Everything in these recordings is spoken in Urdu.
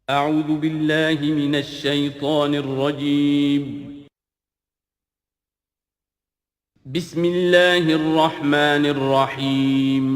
أعوذ بالله من الشيطان الرجيم. بسم الله الرحمن الرحيم.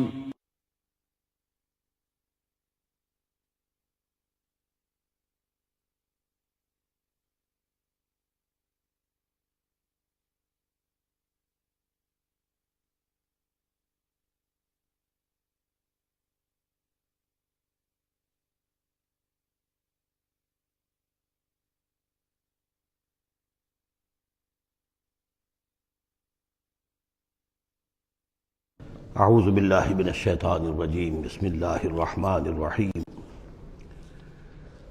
اعوذ باللہ من الشیطان الرجیم بسم اللہ الرحمن الرحیم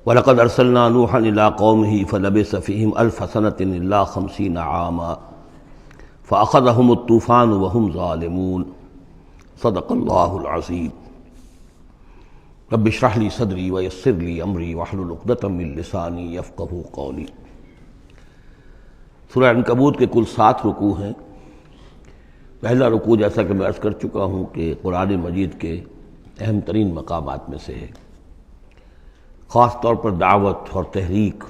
وَلَقَدْ أَرْسَلْنَا نُوحًا إِلَىٰ قَوْمِهِ فَلَبِثَ فِيهِمْ أَلْفَ سَنَةٍ إِلَّا 50 عَامًا فَأَخَذَهُمُ الطُّوفَانُ وَهُمْ ظَالِمُونَ صدق اللہ العظیم رب اشرح لي صدری ويسر لي امری واحلل عقدۃ من لسانی یفقہوا قولی۔ سورہ عنکبوت کے کل 7 رکوع ہیں۔ پہلا رکوع جیسا کہ میں عرض کر چکا ہوں کہ قرآن مجید کے اہم ترین مقامات میں سے ہے، خاص طور پر دعوت اور تحریک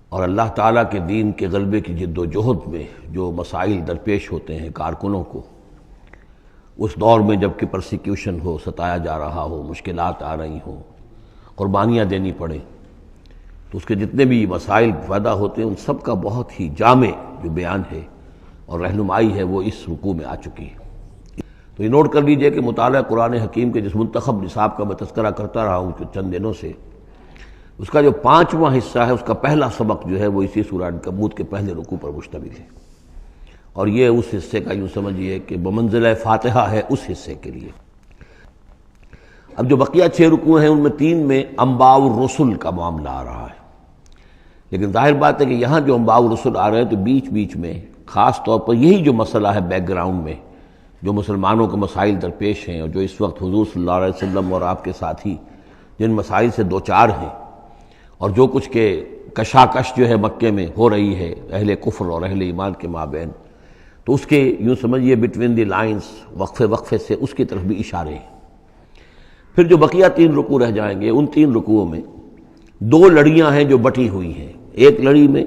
اور اللہ تعالیٰ کے دین کے غلبے کی جد و جہد میں جو مسائل درپیش ہوتے ہیں کارکنوں کو، اس دور میں جب کہ پرسیکیوشن ہو، ستایا جا رہا ہو، مشکلات آ رہی ہوں، قربانیاں دینی پڑیں، تو اس کے جتنے بھی مسائل پیدا ہوتے ہیں ان سب کا بہت ہی جامع جو بیان ہے اور رہنمائی ہے وہ اس رکوع میں آ چکی ہے۔ تو یہ نوٹ کر لیجئے کہ مطالعہ قرآن حکیم کے جس منتخب نصاب کا میں تذکرہ کرتا رہا ہوں چند دنوں سے، اس کا جو 5واں حصہ ہے، اس کا پہلا سبق جو ہے وہ اسی سورہ عنکبوت کے پہلے رکوع پر مشتمل ہے، اور یہ اس حصے کا یوں سمجھیے کہ بمنزلہ فاتحہ ہے اس حصے کے لیے۔ اب جو بقیہ 6 رکوع ہیں ان میں 3 میں انباء الرسل کا معاملہ آ رہا ہے، لیکن ظاہر بات ہے کہ یہاں جو انباء الرسل آ رہے ہیں تو بیچ بیچ میں خاص طور پر یہی جو مسئلہ ہے بیک گراؤنڈ میں جو مسلمانوں کو مسائل درپیش ہیں اور جو اس وقت حضور صلی اللہ علیہ وسلم اور آپ کے ساتھی جن مسائل سے دوچار ہیں، اور جو کچھ کہ کشاکش جو ہے مکے میں ہو رہی ہے اہل کفر اور اہل ایمان کے مابین، تو اس کے یوں سمجھیے بٹوین دی لائنز وقفے وقفے سے اس کی طرف بھی اشارے ہیں۔ پھر جو بقیہ 3 رکوع رہ جائیں گے ان 3 رکوعوں میں 2 لڑیاں ہیں جو بٹی ہوئی ہیں۔ ایک لڑی میں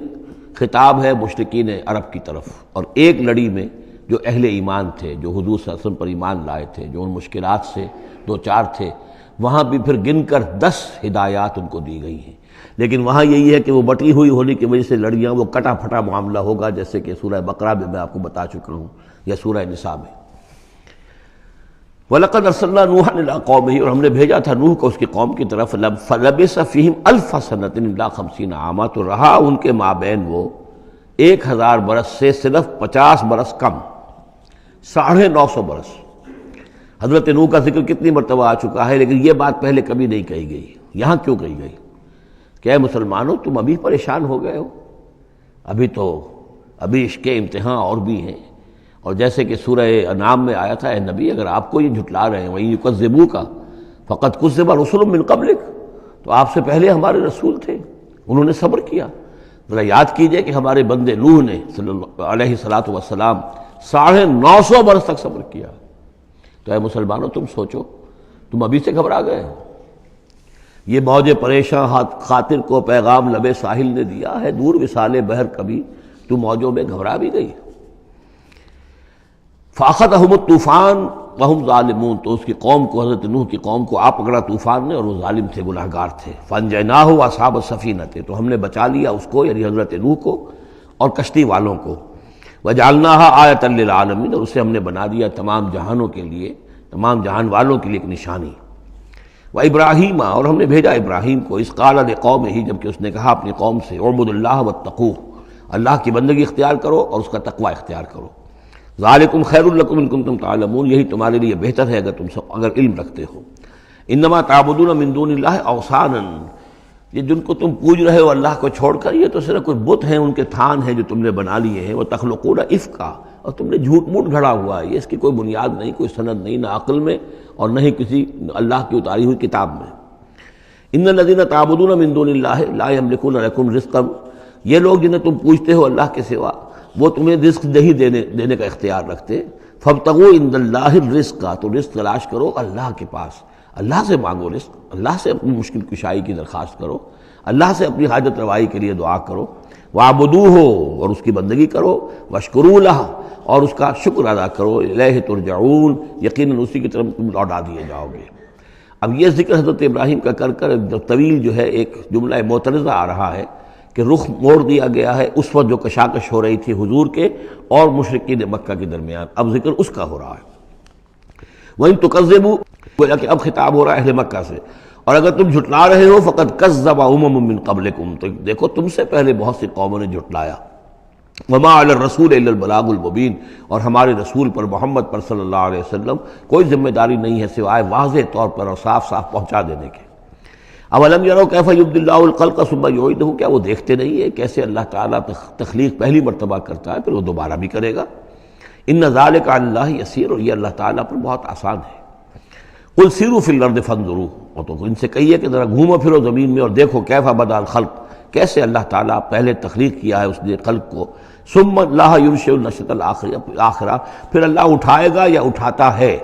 خطاب ہے مشرکین عرب کی طرف، اور ایک لڑی میں جو اہل ایمان تھے، جو حضور صلی اللہ علیہ وسلم پر ایمان لائے تھے، جو ان مشکلات سے دوچار تھے، وہاں بھی پھر گن کر 10 ہدایات ان کو دی گئی ہیں۔ لیکن وہاں یہی ہے کہ وہ بٹی ہوئی ہونے کی وجہ سے لڑیاں وہ کٹا پھٹا معاملہ ہوگا، جیسے کہ سورہ بقرہ میں آپ کو بتا چکا ہوں یا سورہ نساء میں۔ وَلَقَدْ أَرْسَلْنَا نُوحًا إِلَىٰ قَوْمِهِ، اور ہم نے بھیجا تھا نوح کو اس کی قوم کی طرف، فَلَبِثَ فِيهِمْ أَلْفَ سَنَةٍ إِلَّا 50 عَامًا، تو رہا ان کے مابین وہ 1000 برس سے صرف 50 برس کم، 950 برس۔ حضرت نوح کا ذکر کتنی مرتبہ آ چکا ہے، لیکن یہ بات پہلے کبھی نہیں کہی گئی۔ یہاں کیوں کہی گئی کہ اے مسلمانوں تم ابھی پریشان ہو گئے ہو، ابھی عشق امتحان اور بھی ہیں، اور جیسے کہ سورہ انعام میں آیا تھا، اے نبی اگر آپ کو یہ جھٹلا رہے ہیں وَإِن يُكَذِّبُوكَ فَقَدْ كُذِّبَ رُسُلٌ مِّن قَبْلِكَ، تو آپ سے پہلے ہمارے رسول تھے، انہوں نے صبر کیا۔ ذرا یاد کیجئے کہ ہمارے بندے نوح نے صلی اللہ علیہ السلام 950 برس تک صبر کیا۔ تو اے مسلمانوں تم سوچو، تم ابھی سے گھبرا گئے۔ یہ موج پریشاں خاطر کو پیغام لبے ساحل نے دیا ہے، دور وصال بحر کبھی تو موجوں میں گھبرا بھی گئی۔ فَأَخَذَهُمُ الطُّوفَانُ وَهُمْ ظَالِمُونَ، تو اس کی قوم کو، حضرت نوح کی قوم کو آ پکڑا طوفان نے، اور وہ ظالم تھے، گناہگار تھے۔ فَأَنجَيْنَاهُ وَأَصْحَابَ السَّفِينَةِ، تو ہم نے بچا لیا اس کو یعنی حضرت نوح کو اور کشتی والوں کو۔ وَجَعَلْنَاهَا آیَةً لِّلْعَالَمِينَ، اور اسے ہم نے بنا دیا تمام جہانوں کے لیے، تمام جہان والوں کے لیے ایک نشانی۔ وَإِبْرَاهِيمَ، اور ہم نے بھیجا ابراہیم کو، اذ قال لقومہ، جبکہ اس نے کہا اپنی قوم سے، اعبدوا اللہ واتقوہ، اللہ کی بندگی اختیار کرو اور اس کا تقوی اختیار کرو۔ ذالکم خیر لکم ان کنتم تعلمون، یہی تمہارے لیے بہتر ہے اگر علم رکھتے ہو۔ انما تعبدون من دون اللہ اوثانا، یہ جن کو تم پوج رہے ہو اللہ کو چھوڑ کر، یہ تو صرف کچھ بت ہیں، ان کے تھان ہیں جو تم نے بنا لیے ہیں۔ وتخلقون افکا، اور تم نے جھوٹ موٹ گھڑا ہوا ہے، یہ اس کی کوئی بنیاد نہیں، کوئی سند نہیں، نہ عقل میں اور نہ ہی کسی اللہ کی اتاری ہوئی کتاب میں۔ ان الذین تعبدون من دون اللہ لا یملکون لکم رزقا، یہ لوگ جنہیں تم پوجتے ہو اللہ کے سوا، وہ تمہیں رزق نہیں دینے کا اختیار رکھتے۔ فابتغوا عند اللہ الرزق، تو رزق تلاش کرو اللہ کے پاس، اللہ سے مانگو رزق، اللہ سے اپنی مشکل کشائی کی درخواست کرو، اللہ سے اپنی حاجت روائی کے لیے دعا کرو، وَاعْبُدُوهُ اور اس کی بندگی کرو، وَاشْكُرُوا لَهُ اور اس کا شکر ادا کرو، الیہ ترجعون یقیناً اسی کی طرف تم لوٹا دیے جاؤ گے۔ اب یہ ذکر حضرت ابراہیم کا کر کر طویل جو ہے ایک جملہ معترضہ آ رہا ہے کہ رخ موڑ دیا گیا ہے اس وقت جو کشاکش ہو رہی تھی حضور کے اور مشرکین مکہ کے درمیان، اب ذکر اس کا ہو رہا ہے۔ وَإِن تُكَذِّبُوا گویا کہ اب خطاب ہو رہا ہے اہل مکہ سے، اور اگر تم جھٹلا رہے ہو فقد کذب امم من قبلکم، تو دیکھو تم سے پہلے بہت سی قوموں نے جھٹلایا، وما علی الرسول الا البلاغ المبین، اور ہمارے رسول پر محمد پر صلی اللہ علیہ وسلم کوئی ذمہ داری نہیں ہے سوائے واضح طور پر اور صاف صاف پہنچا دینے کے۔ اولم یروا کیف یبدی اللہ الخلق ثم یعیدہ، کیا وہ دیکھتے نہیں ہیں کیسے اللہ تعالیٰ تخلیق پہلی مرتبہ کرتا ہے پھر وہ دوبارہ بھی کرے گا۔ ان ذلک علی اللہ یسیر، اور یہ اللہ تعالیٰ پر بہت آسان ہے۔ قل سیروا فی الارض فانظروا، اور تو ان سے کہیے کہ ذرا گھومو پھرو زمین میں اور دیکھو کیف بدا الخلق، کیسے اللہ تعالیٰ پہلے تخلیق کیا ہے اس نے خلق کو، ثم اللہ ينشئ النشأة الآخرہ، پھر اللہ اٹھائے گا یا اٹھاتا ہے۔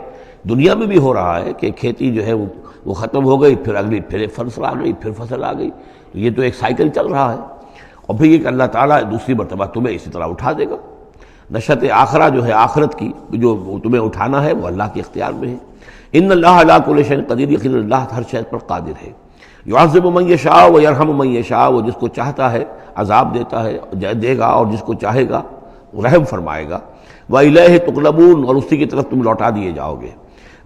دنیا میں بھی ہو رہا ہے کہ کھیتی جو ہے وہ ختم ہو گئی، پھر اگلی پھر فصل آ گئی، پھر فصل آ گئی، یہ تو ایک سائیکل چل رہا ہے، اور پھر یہ کہ اللہ تعالیٰ دوسری مرتبہ تمہیں اسی طرح اٹھا دے گا۔ نشأۃ آخرہ جو ہے آخرت کی جو تمہیں اٹھانا ہے وہ اللہ کے اختیار میں ہے۔ ان اللہ علی کل شیء قدیر، یقیناً اللہ ہر شے پر قادر ہے۔ یعذب من یشاء ویرحم من یشاء، وہ جس کو چاہتا ہے عذاب دیتا ہے دے گا، اور جس کو چاہے گا رحم فرمائے گا۔ وإلیہ تقلبون، اور اسی کی طرف تم لوٹا دیے جاؤ گے۔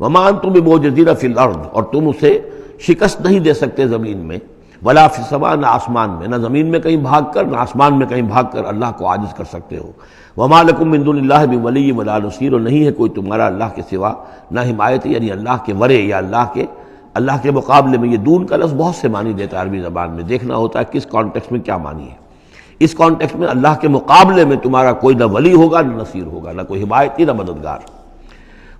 وما انتم بمعجزین فی الارض، اور تم اسے شکست نہیں دے سکتے زمین میں، ولا فی السماء، نہ آسمان میں، نہ زمین میں کہیں بھاگ کر نہ آسمان میں کہیں بھاگ کر اللہ کو عاجز کر سکتے ہو۔ وما لکم من دون اللہ من ولی ولا نصیر، اور نہیں ہے کوئی تمہارا اللہ کے سوا نہ حمایت، یعنی اللہ کے ورے یا اللہ کے مقابلے میں۔ یہ دون کا لفظ بہت سے معنی دیتا ہے عربی زبان میں، دیکھنا ہوتا ہے کس کانٹیکسٹ میں کیا معنی ہے۔ اس کانٹیکسٹ میں اللہ کے مقابلے میں تمہارا کوئی نہ ولی ہوگا نہ نصیر ہوگا، نہ کوئی حمایتی نہ مددگار۔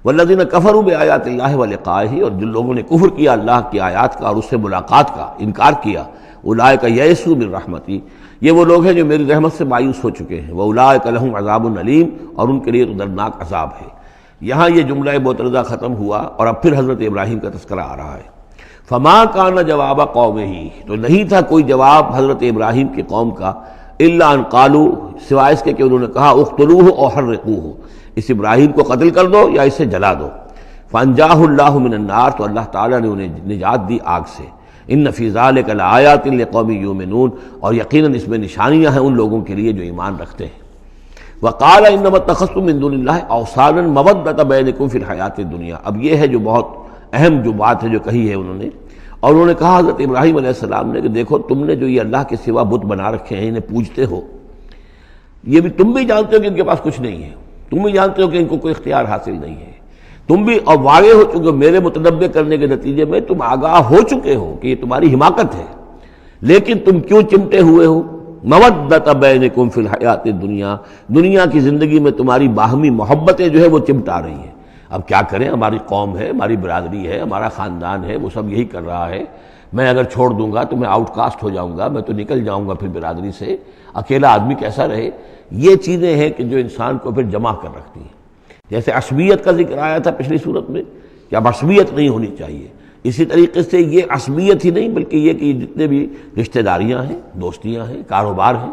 والذین کفروا بآیات اللہ ولقائہ، اور جن لوگوں نے کفر کیا اللہ کی آیات کا اور اس سے ملاقات کا انکار کیا، اولئک یئسوا من رحمتی، یہ وہ لوگ ہیں جو میری رحمت سے مایوس ہو چکے ہیں۔ واولئک لہم عذاب علیم، اور ان کے لیے دردناک عذاب ہے۔ یہاں یہ جملہ معترضہ ختم ہوا اور اب پھر حضرت ابراہیم کا تذکرہ آ رہا ہے۔ فما کان جواب قومہ، تو نہیں تھا کوئی جواب حضرت ابراہیم کی قوم کا، الا ان قالوا، سوائے اس کے کہ انہوں نے کہا اقتلوہ او حرقوہ، اس ابراہیم کو قتل کر دو یا اسے جلا دو۔ فانجاہ اللہ من النار، تو اللہ تعالیٰ نے انہیں نجات دی آگ سے۔ ان فی ذلک لآیات لقوم یؤمنون، اور یقیناً اس میں نشانیاں ہیں ان لوگوں کے لیے جو ایمان رکھتے ہیں۔ وقال انما اتخذتم من دون اللہ اوثانا مودۃ بینکم فی الحیاۃ الدنیا، اب یہ ہے جو بہت اہم جو بات ہے جو کہی ہے انہوں نے، اور انہوں نے کہا حضرت ابراہیم علیہ السلام نے کہ دیکھو تم نے جو یہ اللہ کے سوا بت بنا رکھے ہیں، انہیں پوجتے ہو، یہ بھی تم بھی جانتے ہو کہ ان کے پاس کچھ نہیں ہے، تم بھی جانتے ہو کہ ان کو کوئی اختیار حاصل نہیں ہے، تم بھی اور واقع ہو چکے ہو، میرے متنبع کرنے کے نتیجے میں تم آگاہ ہو چکے ہو کہ یہ تمہاری حماقت ہے، لیکن تم کیوں چمٹے ہوئے ہو؟ مودۃ بینکم فی الحیات الدنیا، دنیا کی زندگی میں تمہاری باہمی محبتیں جو ہے وہ چمٹا رہی ہیں۔ اب کیا کریں، ہماری قوم ہے، ہماری برادری ہے، ہمارا خاندان ہے، وہ سب یہی کر رہا ہے، میں اگر چھوڑ دوں گا تو میں آؤٹ کاسٹ ہو جاؤں گا، میں تو نکل جاؤں گا پھر برادری سے، اکیلا آدمی کیسا رہے۔ یہ چیزیں ہیں کہ جو انسان کو پھر جمع کر رکھتی ہیں۔ جیسے عصبیت کا ذکر آیا تھا پچھلی صورت میں کہ اب عصبیت نہیں ہونی چاہیے، اسی طریقے سے یہ عصبیت ہی نہیں بلکہ یہ کہ جتنے بھی رشتہ داریاں ہیں، دوستیاں ہیں، کاروبار ہیں،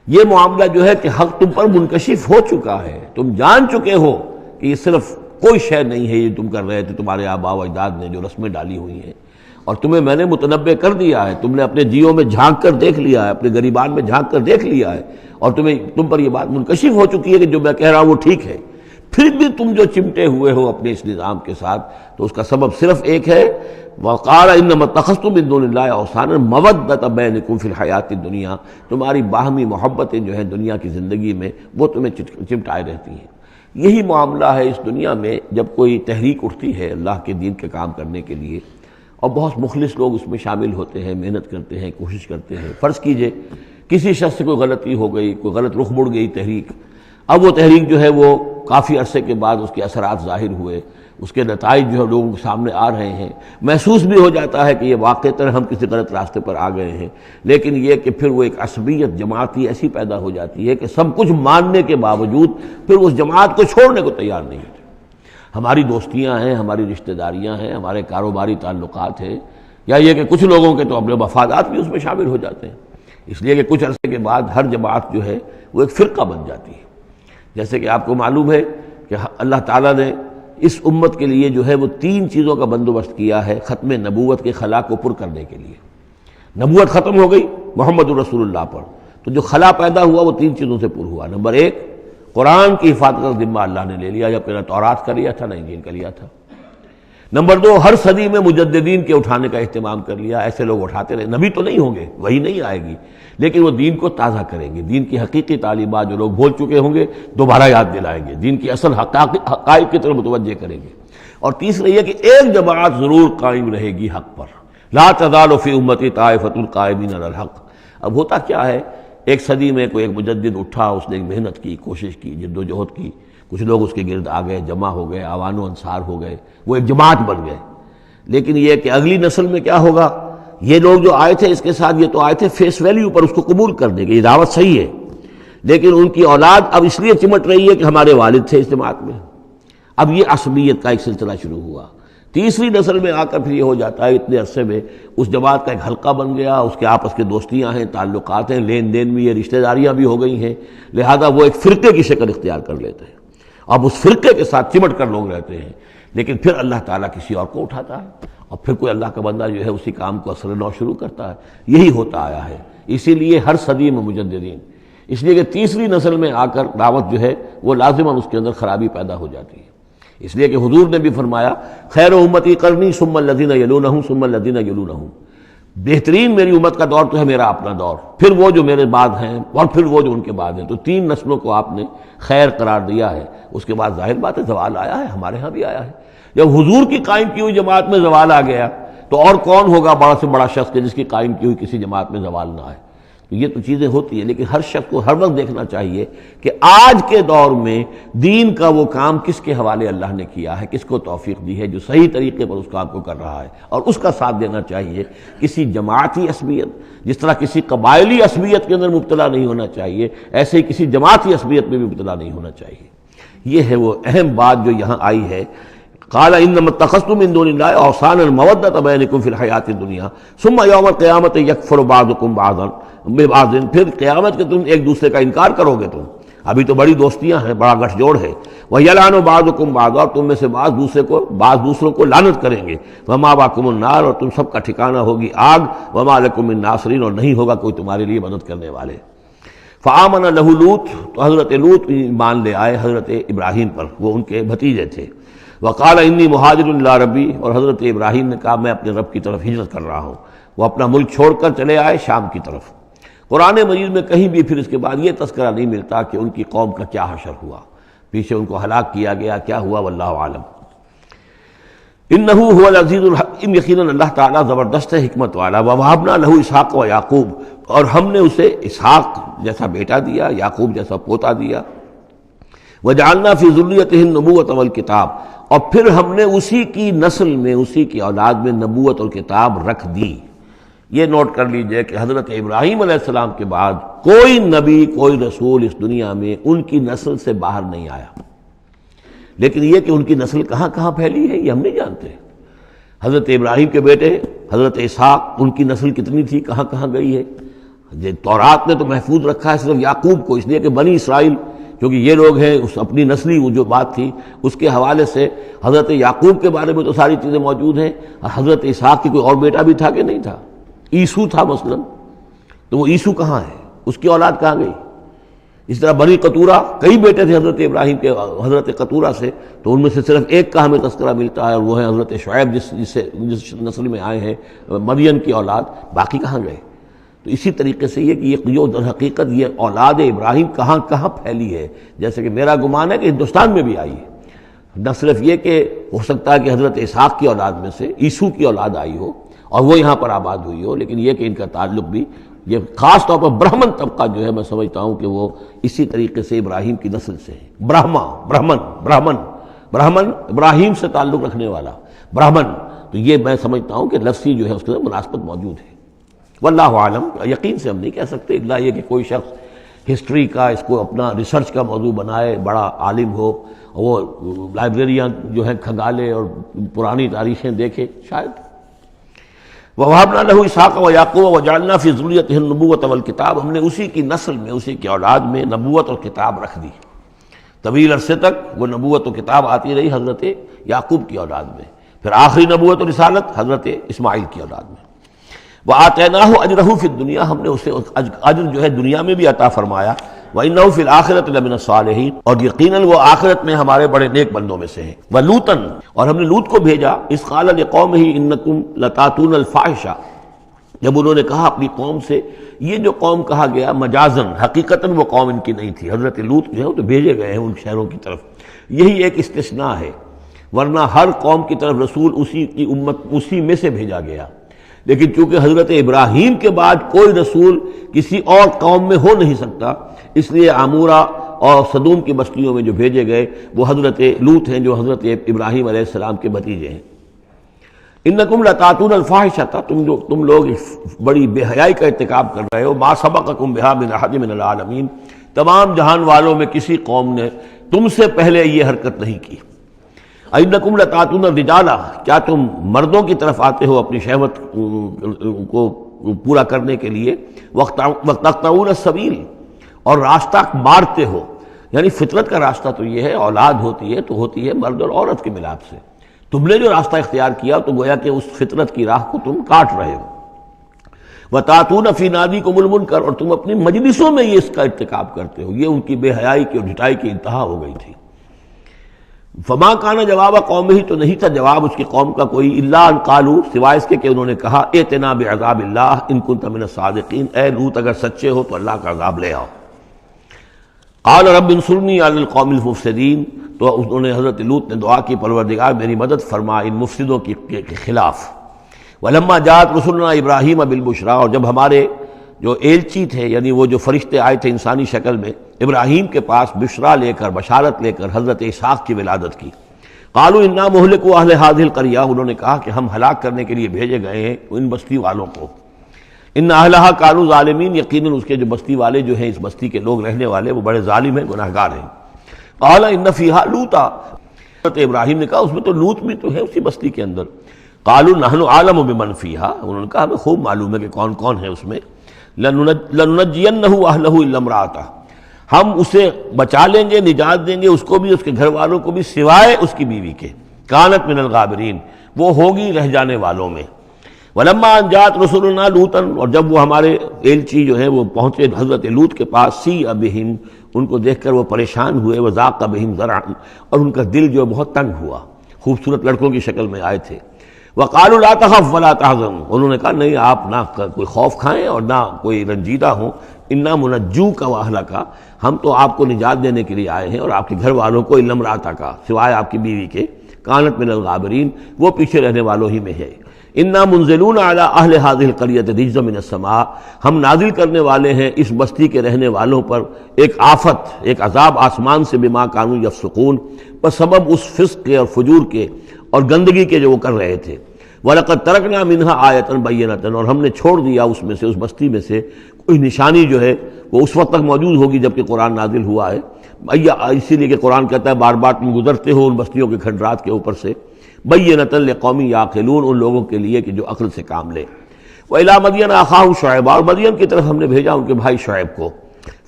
یہ معاملہ جو ہے کہ حق تم پر منکشف ہو چکا ہے، تم جان چکے ہو کہ یہ صرف کوئی شے نہیں ہے یہ تم کر رہے تھے، تمہارے آباء و اجداد نے جو رسمیں ڈالی ہوئی ہیں، اور تمہیں میں نے متنبع کر دیا ہے، تم نے اپنے جیوں میں جھانک کر دیکھ لیا ہے، اپنے گریبان میں جھانک کر دیکھ لیا ہے، اور تم پر یہ بات منکشف ہو چکی ہے کہ جو میں کہہ رہا ہوں وہ ٹھیک ہے، پھر بھی تم جو چمٹے ہوئے ہو اپنے اس نظام کے ساتھ، تو اس کا سبب صرف ایک ہے، وقال انما اتخذتم من دون اللہ اوثانا مودۃ بینکم فی الحیاۃ الدنیا، تمہاری باہمی محبتیں جو ہیں دنیا کی زندگی میں وہ تمہیں چمٹائے رہتی ہیں۔ یہی معاملہ ہے اس دنیا میں جب کوئی تحریک اٹھتی ہے اللہ کے دین کے کام کرنے کے لیے، اور بہت مخلص لوگ اس میں شامل ہوتے ہیں، محنت کرتے ہیں، کوشش کرتے ہیں۔ فرض کیجئے کسی شخص سے کوئی غلطی ہو گئی، کوئی غلط رخ مڑ گئی تحریک، اب وہ تحریک جو ہے وہ کافی عرصے کے بعد اس کے اثرات ظاہر ہوئے، اس کے نتائج جو ہے لوگوں کے سامنے آ رہے ہیں، محسوس بھی ہو جاتا ہے کہ یہ واقعتاً ہم کسی غلط راستے پر آ گئے ہیں، لیکن یہ کہ پھر وہ ایک عصبیت جماعتی ایسی پیدا ہو جاتی ہے کہ سب کچھ ماننے کے باوجود پھر اس جماعت کو چھوڑنے کو تیار نہیں ہوتے۔ ہماری دوستیاں ہیں، ہماری رشتہ داریاں ہیں، ہمارے کاروباری تعلقات ہیں، یا یہ کہ کچھ لوگوں کے تو اپنے مفادات بھی اس میں شامل ہو جاتے ہیں، اس لیے کہ کچھ عرصے کے بعد ہر جماعت جو ہے وہ ایک فرقہ بن جاتی ہے۔ جیسے کہ آپ کو معلوم ہے کہ اللہ تعالیٰ نے اس امت کے لیے جو ہے وہ 3 چیزوں کا بندوبست کیا ہے ختم نبوت کے خلا کو پر کرنے کے لیے۔ نبوت ختم ہو گئی محمد الرسول اللہ پر، تو جو خلا پیدا ہوا وہ 3 چیزوں سے پر ہوا۔ نمبر 1، قرآن کی حفاظت کا ذمہ اللہ نے لے لیا، جبکہ نہ تورات کا لیا تھا نہ انجیل کا لیا تھا۔ نمبر 2، ہر صدی میں مجددین کے اٹھانے کا اہتمام کر لیا، ایسے لوگ اٹھاتے رہے، نبی تو نہیں ہوں گے، وہی نہیں آئے گی، لیکن وہ دین کو تازہ کریں گے، دین کی حقیقی تعلیمات جو لوگ بھول چکے ہوں گے دوبارہ یاد دلائیں گے، دین کی اصل حقائق کی طرف متوجہ کریں گے۔ اور تیسرا یہ کہ ایک جماعت ضرور قائم رہے گی حق پر، لا تزال فی امتی طائفۃ قائمین علی الحق۔ اب ہوتا کیا ہے، ایک صدی میں کوئی ایک مجدد اٹھا، اس نے ایک محنت کی، کوشش کی، جد و جہد کی، کچھ لوگ اس کے گرد آ گئے، جمع ہو گئے، اعوان و انصار ہو گئے، وہ ایک جماعت بن گئے۔ لیکن یہ کہ اگلی نسل میں کیا ہوگا، یہ لوگ جو آئے تھے اس کے ساتھ، یہ تو آئے تھے فیس ویلیو پر اس کو قبول کرنے کے، یہ دعوت صحیح ہے، لیکن ان کی اولاد اب اس لیے چمٹ رہی ہے کہ ہمارے والد تھے اس جماعت میں۔ اب یہ عصبیت کا ایک سلسلہ شروع ہوا۔ تیسری نسل میں آ کر پھر یہ ہو جاتا ہے، اتنے عرصے میں اس جماعت کا ایک حلقہ بن گیا، اس کے آپس کے دوستیاں ہیں، تعلقات ہیں، لین دین بھی ہے، رشتہ داریاں بھی ہو گئی ہیں، لہذا وہ ایک فرقے کی شکل اختیار کر لیتے ہیں۔ اب اس فرقے کے ساتھ چمٹ کر لوگ رہتے ہیں، لیکن پھر اللہ تعالیٰ کسی اور کو اٹھاتا ہے، اور پھر کوئی اللہ کا بندہ جو ہے اسی کام کو اثر نو شروع کرتا ہے۔ یہی ہوتا آیا ہے، اسی لیے ہر صدی میں مجددین، اس لیے کہ تیسری نسل میں آ کر دعوت جو ہے وہ لازماً اس کے اندر خرابی پیدا ہو جاتی ہے۔ اس لیے کہ حضور نے بھی فرمایا، خیر امتی قرنی ثم الذین یلونہم ثم الذین یلونہم، بہترین میری امت کا دور تو ہے میرا اپنا دور، پھر وہ جو میرے بعد ہیں، اور پھر وہ جو ان کے بعد ہیں۔ تو 3 نسلوں کو آپ نے خیر قرار دیا ہے۔ اس کے بعد ظاہر بات ہے زوال آیا ہے، ہمارے ہاں بھی آیا ہے۔ جب حضور کی قائم کی ہوئی جماعت میں زوال آ گیا تو اور کون ہوگا بڑا سے بڑا شخص کہ جس کی قائم کی ہوئی کسی جماعت میں زوال نہ آئے۔ تو یہ تو چیزیں ہوتی ہیں، لیکن ہر شخص کو ہر وقت دیکھنا چاہیے کہ آج کے دور میں دین کا وہ کام کس کے حوالے اللہ نے کیا ہے، کس کو توفیق دی ہے جو صحیح طریقے پر اس کام کو کر رہا ہے، اور اس کا ساتھ دینا چاہیے۔ کسی جماعتی عصبیت، جس طرح کسی قبائلی عصبیت کے اندر مبتلا نہیں ہونا چاہیے، ایسے ہی کسی جماعتی عصبیت میں بھی مبتلا نہیں ہونا چاہیے۔ یہ ہے وہ اہم بات جو یہاں آئی ہے۔ قال انما اتخذتم من دون الله اوثانا مودة بينكم في الحیاۃ الدنیا ثم یوم القیامۃ یکفر بعضکم بعضا ببعض، پھر قیامت کے تم ایک دوسرے کا انکار کرو گے، تم ابھی تو بڑی دوستیاں ہیں، بڑا گٹھ جوڑ ہے، وَيَلْعَنُ بَعْضُكُمْ بعضا، اور تم میں سے بعض دوسروں کو لعنت کریں گے، وَمَأْوَاكُمُ النَّارُ، اور تم سب کا ٹھکانہ ہوگی آگ، وَمَا لَكُم مِّن نَاصِرِينَ، اور نہیں ہوگا کوئی تمہارے لیے مدد کرنے والے۔ فآمن لہ لوط، تو حضرت لوط ایمان لے آئے حضرت ابراہیم پر، وہ ان کے بھتیجے تھے۔ وقال انی مہاجر الی ربی، اور حضرت ابراہیم نے کہا میں اپنے رب کی طرف ہجرت کر رہا ہوں۔ وہ اپنا ملک چھوڑ کر چلے آئے شام کی طرف۔ قرآن مجید میں کہیں بھی پھر اس کے بعد یہ تذکرہ نہیں ملتا کہ ان کی قوم کا کیا حشر ہوا، پیچھے ان کو ہلاک کیا گیا، کیا ہوا، واللہ عالم۔ انہ هو العزیز الحکیم، یقیناً اللہ تعالیٰ زبردست ہے، حکمت والا۔ ووہبنا لہ اسحاق و یعقوب، اور ہم نے اسے اسحاق جیسا بیٹا دیا، یعقوب جیسا پوتا دیا۔ وجعلنا فی ذریتہ النبوۃ والکتاب، اور پھر ہم نے اسی کی نسل میں، اسی کی اولاد میں نبوت اور کتاب رکھ دی۔ یہ نوٹ کر لیجئے کہ حضرت ابراہیم علیہ السلام کے بعد کوئی نبی، کوئی رسول اس دنیا میں ان کی نسل سے باہر نہیں آیا، لیکن یہ کہ ان کی نسل کہاں کہاں پھیلی ہے یہ ہم نہیں جانتے۔ حضرت ابراہیم کے بیٹے حضرت اسحاق، ان کی نسل کتنی تھی، کہاں کہاں گئی ہے۔ تورات نے تو محفوظ رکھا ہے صرف یعقوب کو، اس لیے کہ بنی اسرائیل کیونکہ یہ لوگ ہیں، اس اپنی نسلی وہ جو بات تھی اس کے حوالے سے حضرت یعقوب کے بارے میں تو ساری چیزیں موجود ہیں۔ حضرت اسحاق کی کوئی اور بیٹا بھی تھا کہ نہیں تھا، عیسو تھا مثلا، تو وہ عیسو کہاں ہے، اس کی اولاد کہاں گئی۔ اس طرح بنی قطورہ، کئی بیٹے تھے حضرت ابراہیم کے حضرت قطورہ سے، تو ان میں سے صرف ایک کا ہمیں تذکرہ ملتا ہے، اور وہ ہے حضرت شعیب جس نسل میں آئے ہیں، مریم کی اولاد، باقی کہاں گئے۔ تو اسی طریقے سے یہ کہ یہ در حقیقت یہ اولاد ابراہیم کہاں کہاں پھیلی ہے، جیسے کہ میرا گمان ہے کہ ہندوستان میں بھی آئی ہے۔ نہ صرف یہ کہ ہو سکتا ہے کہ حضرت اسحاق کی اولاد میں سے عیسو کی اولاد آئی ہو اور وہ یہاں پر آباد ہوئی ہو، لیکن یہ کہ ان کا تعلق بھی یہ خاص طور پر برہمن طبقہ جو ہے، میں سمجھتا ہوں کہ وہ اسی طریقے سے ابراہیم کی نسل سے ہے۔ برہمن ابراہیم سے تعلق رکھنے والا برہمن، تو یہ میں سمجھتا ہوں کہ لفظی جو ہے اس کے اندر مناسبت موجود ہے۔ واللہ عالم، یقین سے ہم نہیں کہہ سکتے، الا یہ کہ کوئی شخص ہسٹری کا اس کو اپنا ریسرچ کا موضوع بنائے، بڑا عالم ہو، وہ لائبریریاں جو ہیں کھنگالے اور پرانی تاریخیں دیکھے شاید۔ وَوَهَبْنَا لَهُ إِسْحَاقَ وَيَعْقُوبَ وَجَعَلْنَا فِي ذُرِّيَّتِهِ النُّبُوَّةَ وَالْكِتَابَ، ہم نے اسی کی نسل میں، اسی کی اولاد میں نبوت اور کتاب رکھ دی۔ طویل عرصے تک وہ نبوت و کتاب آتی رہی حضرت یعقوب کی اولاد میں، پھر آخری نبوت و رسالت حضرت اسماعیل کی اولاد میں۔ وَآتَيْنَاهُ أَجْرَهُ فِي الدُّنْيَا، ہم نے اسے اجر جو ہے دنیا میں بھی عطا فرمایا۔ وَإِنَّهُ فِي الْآخِرَةِ لَمِنَ الصَّالِحِينَ، اور یقیناً وہ آخرت میں ہمارے بڑے نیک بندوں میں سے ہیں۔ وَلُوطًا، اور ہم نے لوط کو بھیجا، اذ قال لقومه إنكم لتاتون الفاحشة، جب انہوں نے کہا اپنی قوم سے، یہ جو قوم کہا گیا مجازن، حقیقتاً وہ قوم ان کی نہیں تھی، حضرت لوط جو ہے وہ تو بھیجے گئے ہیں ان شہروں کی طرف، یہی ایک استثناء ہے، ورنہ ہر قوم کی طرف رسول اسی کی امت اسی میں سے بھیجا گیا۔ لیکن چونکہ حضرت ابراہیم کے بعد کوئی رسول کسی اور قوم میں ہو نہیں سکتا، اس لیے عمورہ اور صدوم کی بستیوں میں جو بھیجے گئے وہ حضرت لوط ہیں جو حضرت ابراہیم علیہ السلام کے بھتیجے ہیں۔ انکم لتاتون الفاحشۃ، تم لوگ بڑی بے حیائی کا ارتکاب کر رہے ہو، ما سبقکم بہا من احد من العالمین، تمام جہان والوں میں کسی قوم نے تم سے پہلے یہ حرکت نہیں کی۔ انکم لتاتون الرجال، کیا تم مردوں کی طرف آتے ہو اپنی شہوت کو پورا کرنے کے لیے، وتقطعون السبیل، اور راستہ مارتے ہو، یعنی فطرت کا راستہ تو یہ ہے، اولاد ہوتی ہے تو ہوتی ہے مرد اور عورت کے ملاپ سے، تم نے جو راستہ اختیار کیا تو گویا کہ اس فطرت کی راہ کو تم کاٹ رہے ہو۔ وَتَأْتُونَ فِي نَادِيكُمُ الْمُنكَرَ، اور تم اپنی مجلسوں میں یہ اس کا ارتکاب کرتے ہو، یہ ان کی بے حیائی کی اور ڈھٹائی کی انتہا ہو گئی تھی۔ فما کان جواب قومہ، تو نہیں تھا جواب اس کی قوم کا کوئی، الا ان قالوا، سوائے اس کے کہ انہوں نے کہا، ائتنا بعذاب اللہ ان کنت من الصادقین، اے لوط اگر سچے ہو تو اللہ کا عذاب لے آؤ۔ قال رب انصرنی علی القوم المفسدین، تو انہوں نے حضرت لوط نے دعا کی، پروردگار میری مدد فرما ان مفسدوں کے خلاف۔ ولما جاءت رسلنا ابراہیم بالبشریٰ، اور جب ہمارے جو ایلچی تھے، یعنی وہ جو فرشتے آئے تھے انسانی شکل میں ابراہیم کے پاس بشرا لے کر، بشارت لے کر حضرت اسحاق کی ولادت کی، قالوا انا مہلکو اہل هذه القریہ، انہوں نے کہا کہ ہم ہلاک کرنے کے لیے بھیجے گئے ہیں ان بستی والوں کو، ان اہلھا کانوا ظالمین، یقیناً اس کے جو بستی والے جو ہیں، اس بستی کے لوگ رہنے والے، وہ بڑے ظالم ہیں، گناہگار ہیں۔ قال ان فیہا لوطا، حضرت ابراہیم نے کہا اس میں تو لوط بھی تو ہے اسی بستی کے اندر۔ قالوا نحن اعلم بمن فیہا، انہوں نے کہا ہمیں خوب معلوم ہے کہ کون کون ہے اس میں۔ لننجینہ اہلہ الا امرأتہ، ہم اسے بچا لیں گے، نجات دیں گے اس کو بھی، اس کے گھر والوں کو بھی، سوائے اس کی بیوی کے، کانت من الغابرین، وہ ہوگی رہ جانے والوں میں۔ ولما ان جاءت رسلنا لوطا، اور جب وہ ہمارے ایلچی جو ہیں وہ پہنچے حضرت لوط کے پاس، سیء بہم، ان کو دیکھ کر وہ پریشان ہوئے، وضاق بہم ذرعا، اور ان کا دل جو بہت تنگ ہوا، خوبصورت لڑکوں کی شکل میں آئے تھے۔ وقالوا لا تخف ولا تحزن، انہوں نے کہا نہیں آپ نہ کوئی خوف کھائیں اور نہ کوئی رنجیدہ ہوں، انا منجوک واہلک، ہم تو آپ کو نجات دینے کے لیے آئے ہیں اور آپ کے گھر والوں کو، الا امرأتک، سوائے آپ کی بیوی کے، کانت من الغابرین، وہ پیچھے رہنے والوں ہی میں ہے۔ انا منزلون علی اہل هذه القریۃ رجزا من السماء، ہم نازل کرنے والے ہیں اس بستی کے رہنے والوں پر ایک آفت، ایک عذاب آسمان سے، بما کانوا یفسقون، بسبب اس فسق کے اور فجور کے اور گندگی کے جو وہ کر رہے تھے۔ وَلَقَدْ تَرَكْنَا مِنْهَا آیَةً بَيِّنَةً، اور ہم نے چھوڑ دیا اس میں سے، اس بستی میں سے کوئی نشانی جو ہے وہ اس وقت تک موجود ہوگی جب کہ قرآن نازل ہوا ہے، اسی لیے کہ قرآن کہتا ہے بار بار تم گزرتے ہو ان بستیوں کے کھنڈرات کے اوپر سے، بَيِّنَةً لِقَوْمٍ يَعْقِلُونَ، ان لوگوں کے لیے کہ جو عقل سے کام لے۔ وَإِلَىٰ مَدْيَنَ أَخَاهُمْ شُعَيْبًا، اور مدین کی طرف ہم نے بھیجا ان کے بھائی شعیب کو،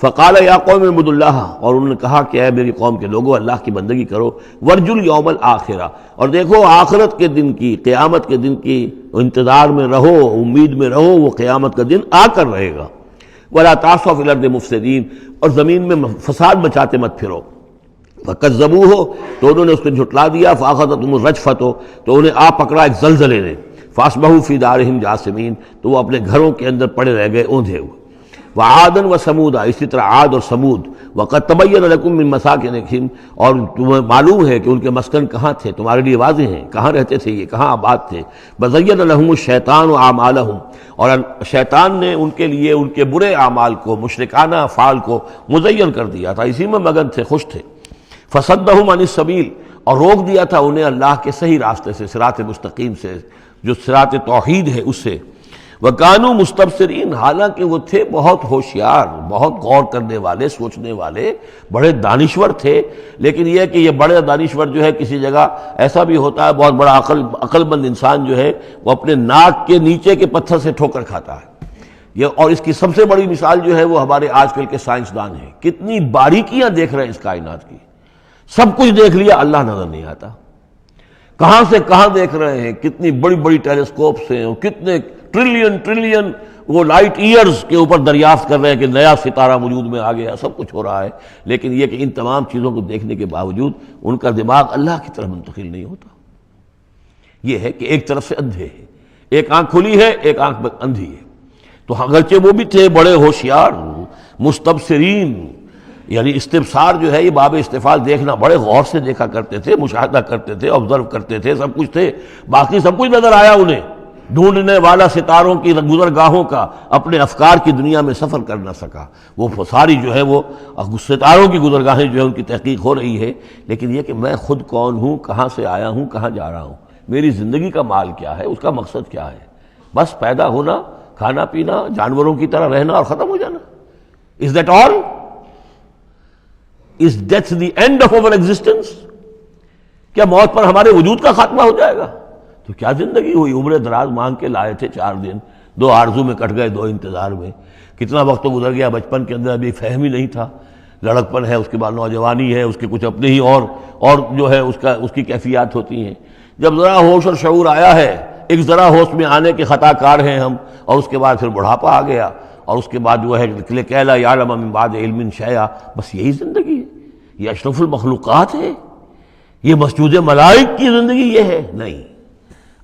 فقال یا قوم اعبدوا اللہ، اور انہوں نے کہا کہ اے میری قوم کے لوگوں اللہ کی بندگی کرو، وارجوا الیوم الآخرہ، اور دیکھو آخرت کے دن کی، قیامت کے دن کی انتظار میں رہو، امید میں رہو، وہ قیامت کا دن آ کر رہے گا۔ ولا تعثوا فی الارض مفسدین، اور زمین میں فساد مچاتے مت پھرو۔ فکذبوہ، تو انہوں نے اس کو جھٹلا دیا، فاخذتہم الرجفۃ، تو انہیں آ پکڑا ایک زلزلے نے، فاصبحوا فی دارہم جاثمین، تو وہ اپنے گھروں کے اندر پڑے رہ گئے اوندھے ہوئے۔ وعادا وثمودا، اسی طرح عاد اور سمود، وقد تبین لکم من مساکنہم، اور تمہیں معلوم ہے کہ ان کے مسکن کہاں تھے، تمہارے لیے واضح ہیں کہاں رہتے تھے یہ، کہاں آباد تھے۔ بزین لہم الشیطان اعمالہم، اور شیطان نے ان کے لیے ان کے برے اعمال کو، مشرکانہ افعال کو مزین کر دیا تھا، اسی میں مگن تھے، خوش تھے۔ فصدہم عن السبیل، اور روک دیا تھا انہیں اللہ کے صحیح راستے سے، صراط مستقیم سے، جو صراط توحید ہے اس سے۔ وَكَانُوا مُسْتَبْصِرِينَ، حالانکہ وہ تھے بہت ہوشیار، بہت غور کرنے والے، سوچنے والے، بڑے دانشور تھے، لیکن یہ کہ یہ بڑے دانشور جو ہے کسی جگہ ایسا بھی ہوتا ہے، بہت بڑا عقل مند انسان جو ہے وہ اپنے ناک کے نیچے کے پتھر سے ٹھوکر کھاتا ہے۔ یہ اور اس کی سب سے بڑی مثال جو ہے وہ ہمارے آج کل کے سائنسدان ہیں، کتنی باریکیاں دیکھ رہے ہیں اس کائنات کی، سب کچھ دیکھ لیا، اللہ نظر نہیں آتا، کہاں سے کہاں دیکھ رہے ہیں، کتنی بڑی بڑی ٹیلیسکوپس ہیں، اور کتنے ٹریلین وہ لائٹ ایئرز کے اوپر دریافت کر رہے ہیں کہ نیا ستارہ وجود میں آ گیا، سب کچھ ہو رہا ہے، لیکن یہ کہ ان تمام چیزوں کو دیکھنے کے باوجود ان کا دماغ اللہ کی طرف منتقل نہیں ہوتا۔ یہ ہے کہ ایک طرف سے اندھے ہیں، ایک آنکھ کھلی ہے، ایک آنکھ اندھی ہے۔ تو اگرچہ وہ بھی تھے بڑے ہوشیار، مستبصرین، یعنی استبصار جو ہے یہ باب استفعال، دیکھنا، بڑے غور سے دیکھا کرتے تھے، مشاہدہ کرتے تھے، آبزرو کرتے تھے، سب کچھ تھے، باقی سب کچھ نظر آیا انہیں، ڈھونڈنے والا ستاروں کی گزرگاہوں کا اپنے افکار کی دنیا میں سفر کر نہ سکا، وہ ساری جو ہے وہ ستاروں کی گزرگاہیں جو ہے ان کی تحقیق ہو رہی ہے، لیکن یہ کہ میں خود کون ہوں، کہاں سے آیا ہوں، کہاں جا رہا ہوں، میری زندگی کا مال کیا ہے، اس کا مقصد کیا ہے، بس پیدا ہونا، کھانا پینا، جانوروں کی طرح رہنا اور ختم ہو جانا۔ Is that all? Is death the end of our existence? کیا موت پر ہمارے وجود کا خاتمہ ہو جائے گا؟ تو کیا زندگی ہوئی، عمر دراز مانگ کے لائے تھے 4 دن، 2 آرزو میں کٹ گئے، 2 انتظار میں، کتنا وقت تو گزر گیا، بچپن کے اندر ابھی فہم ہی نہیں تھا، لڑکپن ہے، اس کے بعد نوجوانی ہے، اس کے کچھ اپنے ہی اور جو ہے اس کی کیفیات ہوتی ہیں، جب ذرا ہوش اور شعور آیا ہے، ایک ذرا ہوش میں آنے کے خطا کار ہیں ہم، اور اس کے بعد پھر بڑھاپا آ گیا، اور اس کے بعد جو ہے کہ لا یعلم من بعد علم شیئا، بس یہی زندگی ہے، یہ اشرف المخلوقات ہے، یہ مسجود ملائک کی زندگی یہ ہے؟ نہیں،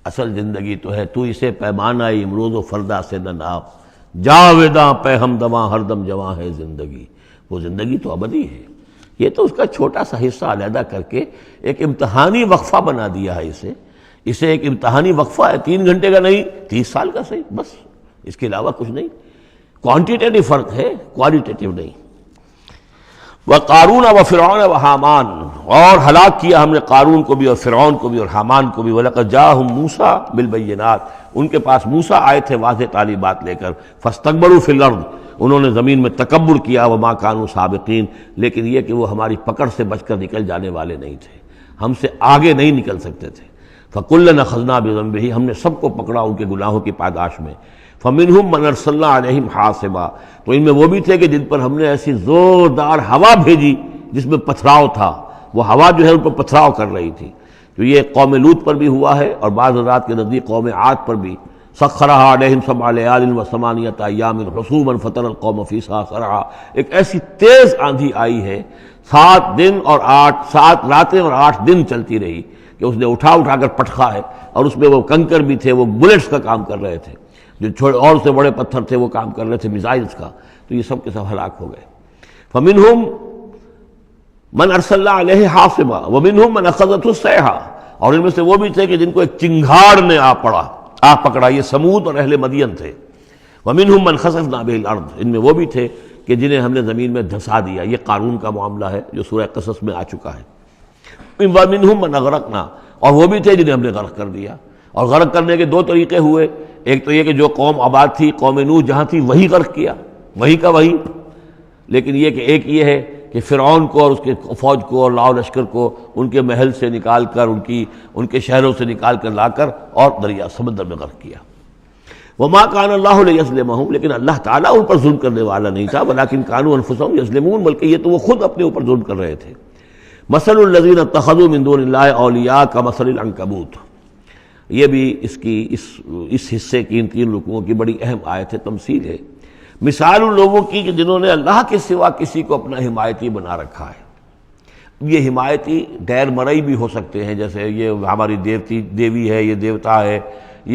اصل زندگی تو ہے تو اسے پیمانہ امروز و فردا سے نہ ناپ، جاویداں پہ ہم دواں ہر دم جواں ہے زندگی، وہ زندگی تو ابدی ہے۔ یہ تو اس کا چھوٹا سا حصہ علیحدہ کر کے ایک امتحانی وقفہ بنا دیا ہے، اسے ایک امتحانی وقفہ ہے، 3 گھنٹے کا نہیں، 30 سال کا صحیح، بس اس کے علاوہ کچھ نہیں، کوانٹیٹیو فرق ہے، کوالٹیٹیو نہیں۔ وَقَارُونَ وَفِرْعَوْنَ وَحَامَانَ، اور ہلاک کیا ہم نے قارون کو بھی اور فرعون کو بھی اور حامان کو بھی، وَلَقَدْ جَاءَهُم مُوسَىٰ بِالْبَيِّنَاتِ، ان کے پاس موسیٰ آئے تھے واضح تعلیمات لے کر، فَاسْتَكْبَرُوا فِي الْأَرْضِ، انہوں نے زمین میں تکبر کیا، وَمَا كَانُوا سَابِقِينَ، لیکن یہ کہ وہ ہماری پکڑ سے بچ کر نکل جانے والے نہیں تھے، ہم سے آگے نہیں نکل سکتے تھے۔ فَكُلًّا أَخَذْنَا بِذَنبِهِ، ہم نے سب کو پکڑا ان کے گناہوں کی پاداش میں۔ فَمِنْهُمْ مَنْ أَرْسَلْنَا عَلَيْهِمْ حَاصِبًا، تو ان میں وہ بھی تھے کہ جن پر ہم نے ایسی زوردار ہوا بھیجی جس میں پتھراؤ تھا، وہ ہوا جو ہے ان پر پتھراؤ کر رہی تھی، تو یہ قوم لوط پر بھی ہوا ہے، اور بعض حضرات کے نزدیک قوم عاد پر بھی، سخرها علیہم 7 لیال و8 ایام حسوما فتری القوم فیہا صرعا، ایک ایسی تیز آندھی آئی ہے، 7 راتیں اور 8 دن چلتی رہی کہ اس نے اٹھا کر پٹخا ہے، اور اس میں وہ کنکر بھی تھے، وہ بلٹس کا کام کر رہے تھے، جو چھوٹے اور سے بڑے پتھر تھے وہ کام کر رہے تھے میزائلز کا، تو یہ سب کے سب ہلاک ہو گئے۔ فمنہم من ارسلنا علیہ حاصبا ومنہم من اخذته الصیحہ، اور ان میں سے وہ بھی تھے کہ جن کو ایک چنگھاڑ نے آ پکڑا، یہ سمود اور اہل مدین تھے۔ ومنہم من خسفنا به الارض، ان میں وہ بھی تھے کہ جنہیں ہم نے زمین میں دھسا دیا، یہ قارون کا معاملہ ہے جو سورہ قصص میں آ چکا ہے۔ ومنہم من اغرقنا، اور وہ بھی تھے جنہیں ہم نے غرق کر دیا، اور غرق کرنے کے 2 طریقے ہوئے، ایک تو یہ کہ جو قوم آباد تھی، قوم نوح جہاں تھی وہی غرق کیا، وہی کا وہی، لیکن یہ کہ ایک یہ ہے کہ فرعون کو اور اس کے فوج کو اور لاؤ لشکر کو ان کے محل سے نکال کر، ان کے شہروں سے نکال کر لا کر اور دریا سمندر میں غرق کیا۔ وما كان الله ليظلمهم، لیکن اللہ تعالیٰ ان پر ظلم کرنے والا نہیں تھا، ولكن كانوا انفسهم يظلمون، بلکہ یہ تو وہ خود اپنے اوپر ظلم کر رہے تھے۔ مثل الذين اتخذوا من دون الله اولیاء كمثل العنكبوت، یہ بھی اس حصے کی ان 3 رکوعوں کی بڑی اہم آیت ہے، تمثیل ہے، مثال ان لوگوں کی کہ جنہوں نے اللہ کے سوا کسی کو اپنا حمایتی بنا رکھا ہے۔ یہ حمایتی غیر مرئی بھی ہو سکتے ہیں، جیسے یہ ہماری دیوی ہے، یہ دیوتا ہے،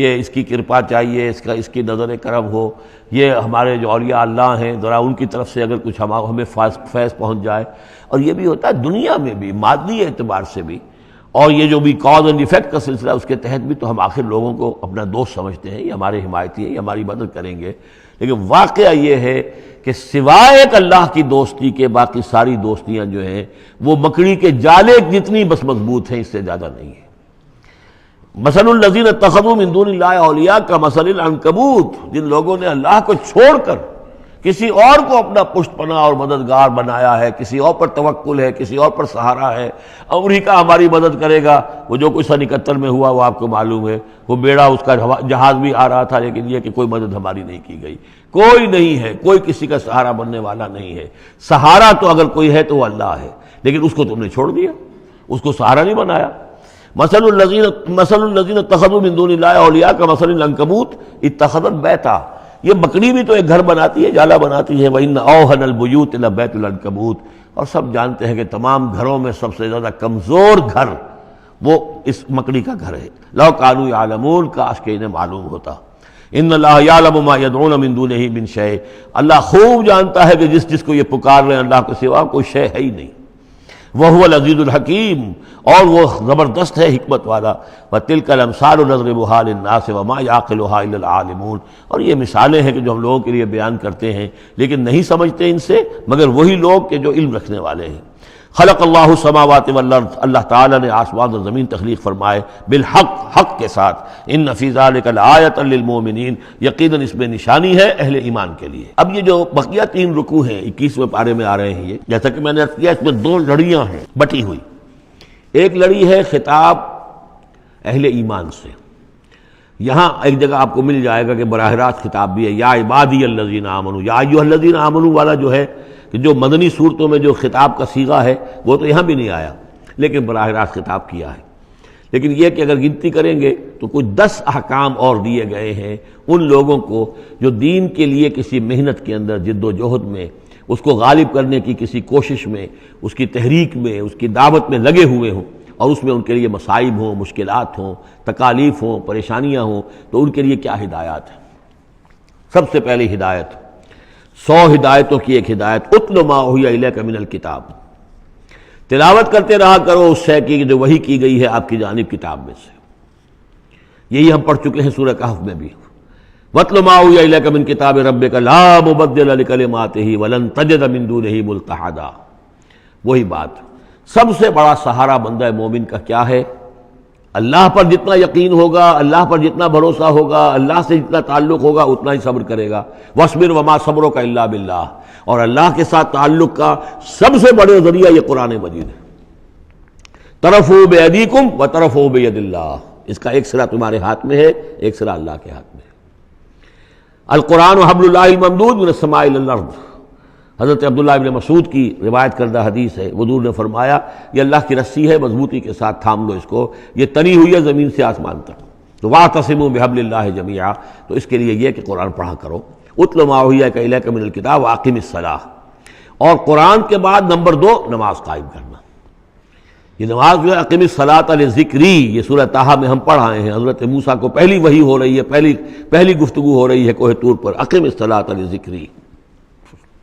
یہ اس کی کرپا چاہیے، اس کی نظر کرم ہو، یہ ہمارے جو اولیاء اللہ ہیں ذرا ان کی طرف سے اگر کچھ ہمیں فیض پہنچ جائے، اور یہ بھی ہوتا ہے دنیا میں بھی، مادی اعتبار سے بھی، اور یہ جو بھی کاز اینڈ ایفیکٹ کا سلسلہ اس کے تحت بھی، تو ہم آخر لوگوں کو اپنا دوست سمجھتے ہیں، یہ ہمارے حمایتی ہیں، یہ ہماری مدد کریں گے، لیکن واقعہ یہ ہے کہ سوائے ایک اللہ کی دوستی کے باقی ساری دوستیاں جو ہیں وہ مکڑی کے جالے جتنی بس مضبوط ہیں، اس سے زیادہ نہیں ہے۔ مثل الذین اتخذوا من دون اللہ اولیاء کا مثل العنکبوت، جن لوگوں نے اللہ کو چھوڑ کر کسی اور کو اپنا پشت پناہ اور مددگار بنایا ہے، کسی اور پر توکل ہے، کسی اور پر سہارا ہے، امریکہ ہماری مدد کرے گا۔ وہ جو کچھ 71 میں ہوا وہ آپ کو معلوم ہے، وہ بیڑا اس کا جہاز بھی آ رہا تھا، لیکن یہ کہ کوئی مدد ہماری نہیں کی گئی، کوئی نہیں ہے، کوئی کسی کا سہارا بننے والا نہیں ہے۔ سہارا تو اگر کوئی ہے تو وہ اللہ ہے، لیکن اس کو تم نے چھوڑ دیا، اس کو سہارا نہیں بنایا۔ مثل الذین اتخذوا من دون اللہ اولیاء کمثل العنکبوت اتخذت بیتا، یہ بکری بھی تو ایک گھر بناتی ہے، جالا بناتی ہے۔ وَإِنَّ أَوْهَنَ الْبُيُوتِ لَبَيْتُ الْعَنكَبُوتِ، اور سب جانتے ہیں کہ تمام گھروں میں سب سے زیادہ کمزور گھر وہ اس مکڑی کا گھر ہے۔ لَوْ كَانُوا يَعْلَمُونَ، کاش کہ انہیں معلوم ہوتا۔ إِنَّ اللَّهَ يَعْلَمُ مَا يَدْعُونَ مِن دُونِهِ مِن شَيْءٍ، اللہ خوب جانتا ہے کہ جس کو یہ پکار رہے ہیں اللہ کے سوا کوئی شے ہے ہی نہیں۔ وَهُوَ الْعَزِيزُ الْحَكِيمُ، اور وہ زبردست ہے حکمت والا۔ وَتِلْكَ الْأَمْثَالُ نَضْرِبُهَا لِلنَّاسِ وَمَا يَعْقِلُهَا إِلَّا الْعَالِمُونَ، اور یہ مثالیں ہیں کہ جو ہم لوگوں کے لیے بیان کرتے ہیں لیکن نہیں سمجھتے ان سے مگر وہی لوگ کہ جو علم رکھنے والے ہیں۔ خلق اللہ السماوات والارض، اللہ تعالیٰ نے آسمان اور زمین تخلیق فرمائے، بالحق، حق کے ساتھ۔ ان فی ذلک لآیۃ للمؤمنین، یقیناً اس میں نشانی ہے اہل ایمان کے لیے۔ اب یہ جو بقیہ 3 رکوع ہیں 21ویں پارے میں آ رہے ہیں، یہ جیسا کہ میں نے عرض کیا اس میں 2 لڑیاں ہیں بٹی ہوئی۔ ایک لڑی ہے خطاب اہل ایمان سے، یہاں ایک جگہ آپ کو مل جائے گا کہ براہ راست خطاب بھی ہے، یا عبادی الذین آمنوا، یا ایھا الذین آمنوا والا جو ہے کہ جو مدنی صورتوں میں جو خطاب کا صیغہ ہے وہ تو یہاں بھی نہیں آیا، لیکن براہ راست خطاب کیا ہے۔ لیکن یہ کہ اگر گنتی کریں گے تو کچھ 10 احکام اور دیے گئے ہیں ان لوگوں کو جو دین کے لیے کسی محنت کے اندر جد و جہد میں، اس کو غالب کرنے کی کسی کوشش میں، اس کی تحریک میں، اس کی دعوت میں لگے ہوئے ہوں، اور اس میں ان کے لیے مصائب ہوں، مشکلات ہوں، تکالیف ہوں، پریشانیاں ہوں، تو ان کے لیے کیا ہدایات ہیں۔ سب سے پہلی ہدایت 100 ہدایتوں کی ایک ہدایت، اتل ما اوحی الیک من الکتاب، تلاوت کرتے رہا کرو اس شے کی جو وحی کی گئی ہے آپ کی جانب کتاب میں سے۔ یہی ہم پڑھ چکے ہیں سورہ کہف میں بھی، وَاتْلُ مَا أُوحِیَ إِلَيْکَ مِن کِتَابِ رَبِّکَ لَا مُبَدِّلَ لِکَلِمَاتِهِ وَلَن تَجِدَ مِن دُونِهِ مُلْتَحَدًا۔ وہی بات، سب سے بڑا سہارا بندہ مومن کا کیا ہے؟ اللہ پر جتنا یقین ہوگا، اللہ پر جتنا بھروسہ ہوگا، اللہ سے جتنا تعلق ہوگا اتنا ہی صبر کرے گا۔ وَاصْبِرْ وَمَا صَبْرُكَ إِلَّا بِاللَّهِ، اور اللہ کے ساتھ تعلق کا سب سے بڑے ذریعہ یہ قرآن مجید ہے۔ طرفوا بِأَيْدِيكُمْ وَطَرَفُوا بِيَدِ اللَّهِ، اس کا ایک سرا تمہارے ہاتھ میں ہے، ایک سرا اللہ کے ہاتھ میں ہے۔ القرآن حبل اللہ الممدود من السماء إلى الأرض، حضرت عبداللہ ابن مسعود کی روایت کردہ حدیث ہے، حضور نے فرمایا یہ اللہ کی رسی ہے، مضبوطی کے ساتھ تھام لو اس کو، یہ تنی ہوئی ہے زمین سے آسمان تک۔ تو واعتصموا بحبل اللہ جمیعا، تو اس کے لیے یہ کہ قرآن پڑھا کرو۔ اتل ما اوحی الیک من الکتاب واقم الصلاۃ، اور قرآن کے بعد نمبر 2 نماز قائم کرنا۔ یہ نماز جو ہے اقم الصلاۃ لذکری، یہ سورہ طٰہٰ میں ہم پڑھ آئے ہیں، حضرت موسیٰ کو پہلی وحی ہو رہی ہے، پہلی گفتگو ہو رہی ہے کوہ طور پر، اقم الصلاۃ لذکری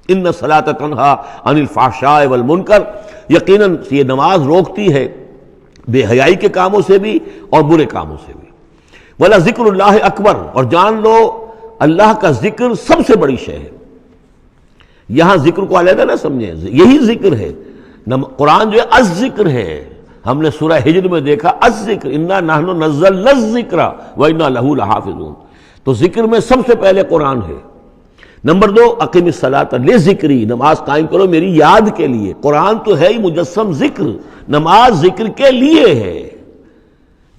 ان الصلاۃ تنہی عن الفحشاء والمنکر، یقیناً یہ نماز روکتی ہے بے حیائی کے کاموں سے بھی اور برے کاموں سے بھی۔ وَلَذِکْرُ اللَّهِ اکبر، اور جان لو اللہ کا ذکر سب سے بڑی شے ہے۔ یہاں ذکر کو علیحدہ نہ سمجھیں، یہی ذکر ہے، قرآن جو ہے الذکر ہے۔ ہم نے سورہ ہجر میں دیکھا الذکر، انا نحن نزلنا الذکر وانا لہ لحافظون، تو ذکر میں سب سے پہلے قرآن ہے۔ نمبر 2 اقم الصلاۃ لذکری، نماز قائم کرو میری یاد کے لیے۔ قرآن تو ہے ہی مجسم ذکر، نماز ذکر کے لیے ہے۔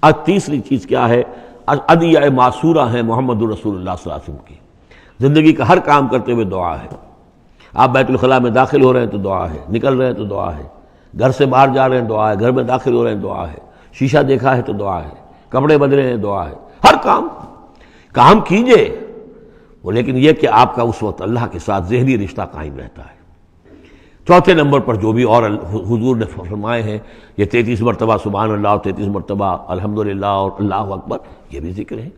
اب تیسری چیز کیا ہے؟ ادعیہ معصورہ ہیں محمد رسول اللہ صلی اللہ علیہ وسلم کی، زندگی کا ہر کام کرتے ہوئے دعا ہے۔ آپ بیت الخلاء میں داخل ہو رہے ہیں تو دعا ہے، نکل رہے ہیں تو دعا ہے، گھر سے باہر جا رہے ہیں دعا ہے، گھر میں داخل ہو رہے ہیں دعا ہے، شیشہ دیکھا ہے تو دعا ہے، کپڑے بدلے ہیں دعا ہے، ہر کام کیجئے وہ، لیکن یہ کہ آپ کا اس وقت اللہ کے ساتھ ذہنی رشتہ قائم رہتا ہے۔ چوتھے نمبر پر جو بھی اور حضور نے فرمائے ہیں، یہ 33 مرتبہ سبحان اللہ، 33 مرتبہ الحمدللہ اور اللہ اکبر، یہ بھی ذکر ہے۔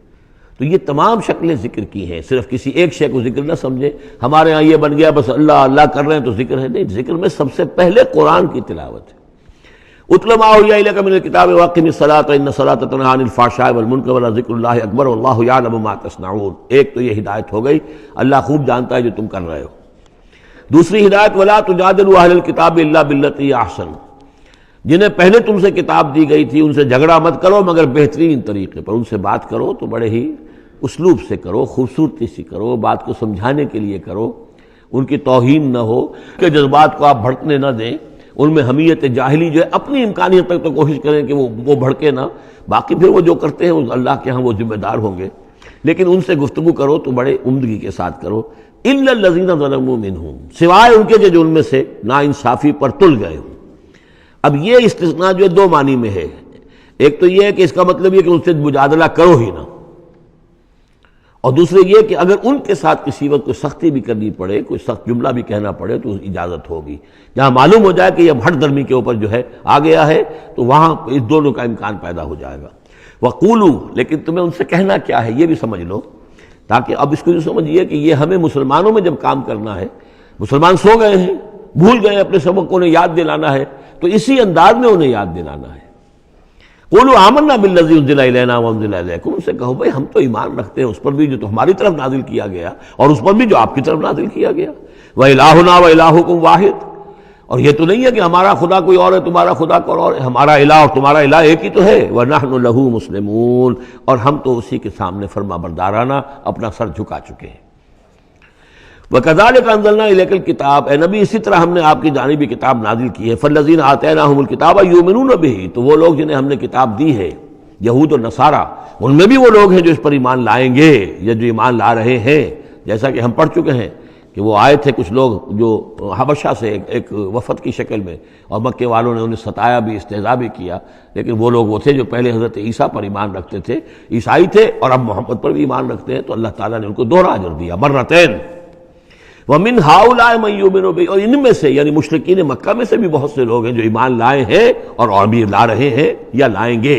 تو یہ تمام شکلیں ذکر کی ہیں، صرف کسی ایک شے کو ذکر نہ سمجھے ہمارے ہاں یہ بن گیا بس اللہ اللہ کر رہے ہیں تو ذکر ہے، نہیں، ذکر میں سب سے پہلے قرآن کی تلاوت ہے۔ اتل ما اوحی الیک من الکتاب واقم الصلاۃ ان الصلاۃ تنہی عن الفحشاء والمنکر ولذکر اللہ اکبر واللہ یعلم ما تصنعون۔ ایک تو یہ ہدایت ہو گئی، اللہ خوب جانتا ہے جو تم کر رہے ہو۔ دوسری ہدایت ولا تجادلوا اہل الکتاب الا باللتی احسن، جنہیں پہلے تم سے کتاب دی گئی تھی ان سے جھگڑا مت کرو مگر بہترین طریقے پر، ان سے بات کرو تو بڑے ہی اسلوب سے کرو، خوبصورتی سے کرو، بات کو سمجھانے کے لیے کرو، ان کی توہین نہ ہو کہ جذبات کو آپ بھڑکنے نہ دیں، ان میں حمیت جاہلی جو ہے اپنی امکانیت تک تو کوشش کریں کہ وہ بھڑکے نہ، باقی پھر وہ جو کرتے ہیں اللہ کے ہاں وہ ذمہ دار ہوں گے، لیکن ان سے گفتگو کرو تو بڑے عمدگی کے ساتھ کرو۔ الا الذین ظلموا منہم، سوائے ان کے جو ان میں سے ناانصافی پر تل گئے ہوں۔ اب یہ استثناء جو ہے دو معنی میں ہے، ایک تو یہ ہے کہ اس کا مطلب یہ کہ ان سے مجادلہ کرو ہی نہ، اور دوسرے یہ کہ اگر ان کے ساتھ کسی وقت کوئی سختی بھی کرنی پڑے، کوئی سخت جملہ بھی کہنا پڑے تو اجازت ہوگی، جہاں معلوم ہو جائے کہ یہ ہٹ درمی کے اوپر جو ہے آ گیا ہے تو وہاں اس دونوں کا امکان پیدا ہو جائے گا۔ وَقُولُوا، لیکن تمہیں ان سے کہنا کیا ہے یہ بھی سمجھ لو، تاکہ اب اس کو یہ سمجھیے کہ یہ ہمیں مسلمانوں میں جب کام کرنا ہے، مسلمان سو گئے ہیں، بھول گئے اپنے سبق کو، انہیں یاد دلانا ہے تو اسی انداز میں انہیں یاد دلانا ہے۔ قولوا آمنا بالذی انزل الینا وانزل الیکم، ان سے کہو بھائی ہم تو ایمان رکھتے ہیں اس پر بھی جو ہماری طرف نازل کیا گیا اور اس پر بھی جو آپ کی طرف نازل کیا گیا۔ وَإِلَٰهُنَا وَإِلَٰهُكُمْ وَاحِدٌ، اور یہ تو نہیں ہے کہ ہمارا خدا کوئی اور ہے تمہارا خدا کوئی اور ہے، ہمارا الہ اور تمہارا الہ ایک ہی تو ہے۔ وَنَحْنُ لَهُ مُسْلِمُونَ، اور ہم تو اسی کے سامنے فرما بردارانہ اپنا سر جھکا چکے ہیں۔ وَكَذَلِكَ أَنزَلْنَا إِلَيْكَ الْكِتَابَ، اے نبی اسی طرح ہم نے آپ کی جانب بھی کتاب نازل کی ہے۔ فَالَّذِينَ آتَيْنَاهُمُ الْكِتَابَ يُؤْمِنُونَ بِهِ، تو وہ لوگ جنہیں ہم نے کتاب دی ہے، یہود و نصارہ، ان میں بھی وہ لوگ ہیں جو اس پر ایمان لائیں گے یا جو ایمان لا رہے ہیں، جیسا کہ ہم پڑھ چکے ہیں کہ وہ آئے تھے کچھ لوگ جو حبشہ سے ایک وفد کی شکل میں، اور مکے والوں نے انہیں ستایا بھی، استہزاء بھی کیا، لیکن وہ لوگ وہ تھے جو پہلے حضرت عیسیٰ پر ایمان رکھتے تھے، عیسائی تھے، اور اب محمد پر بھی ایمان رکھتے ہیں، تو اللہ تعالیٰ نے ان کو دوہرا اجر دیا، مرتین۔ وَمِنْ هَؤُلَاءِ مَن يُؤْمِنُ بِهِ، اور ان میں سے یعنی مشرکین مکہ میں سے بھی بہت سے لوگ ہیں جو ایمان لائے ہیں اور بھی لا رہے ہیں یا لائیں گے۔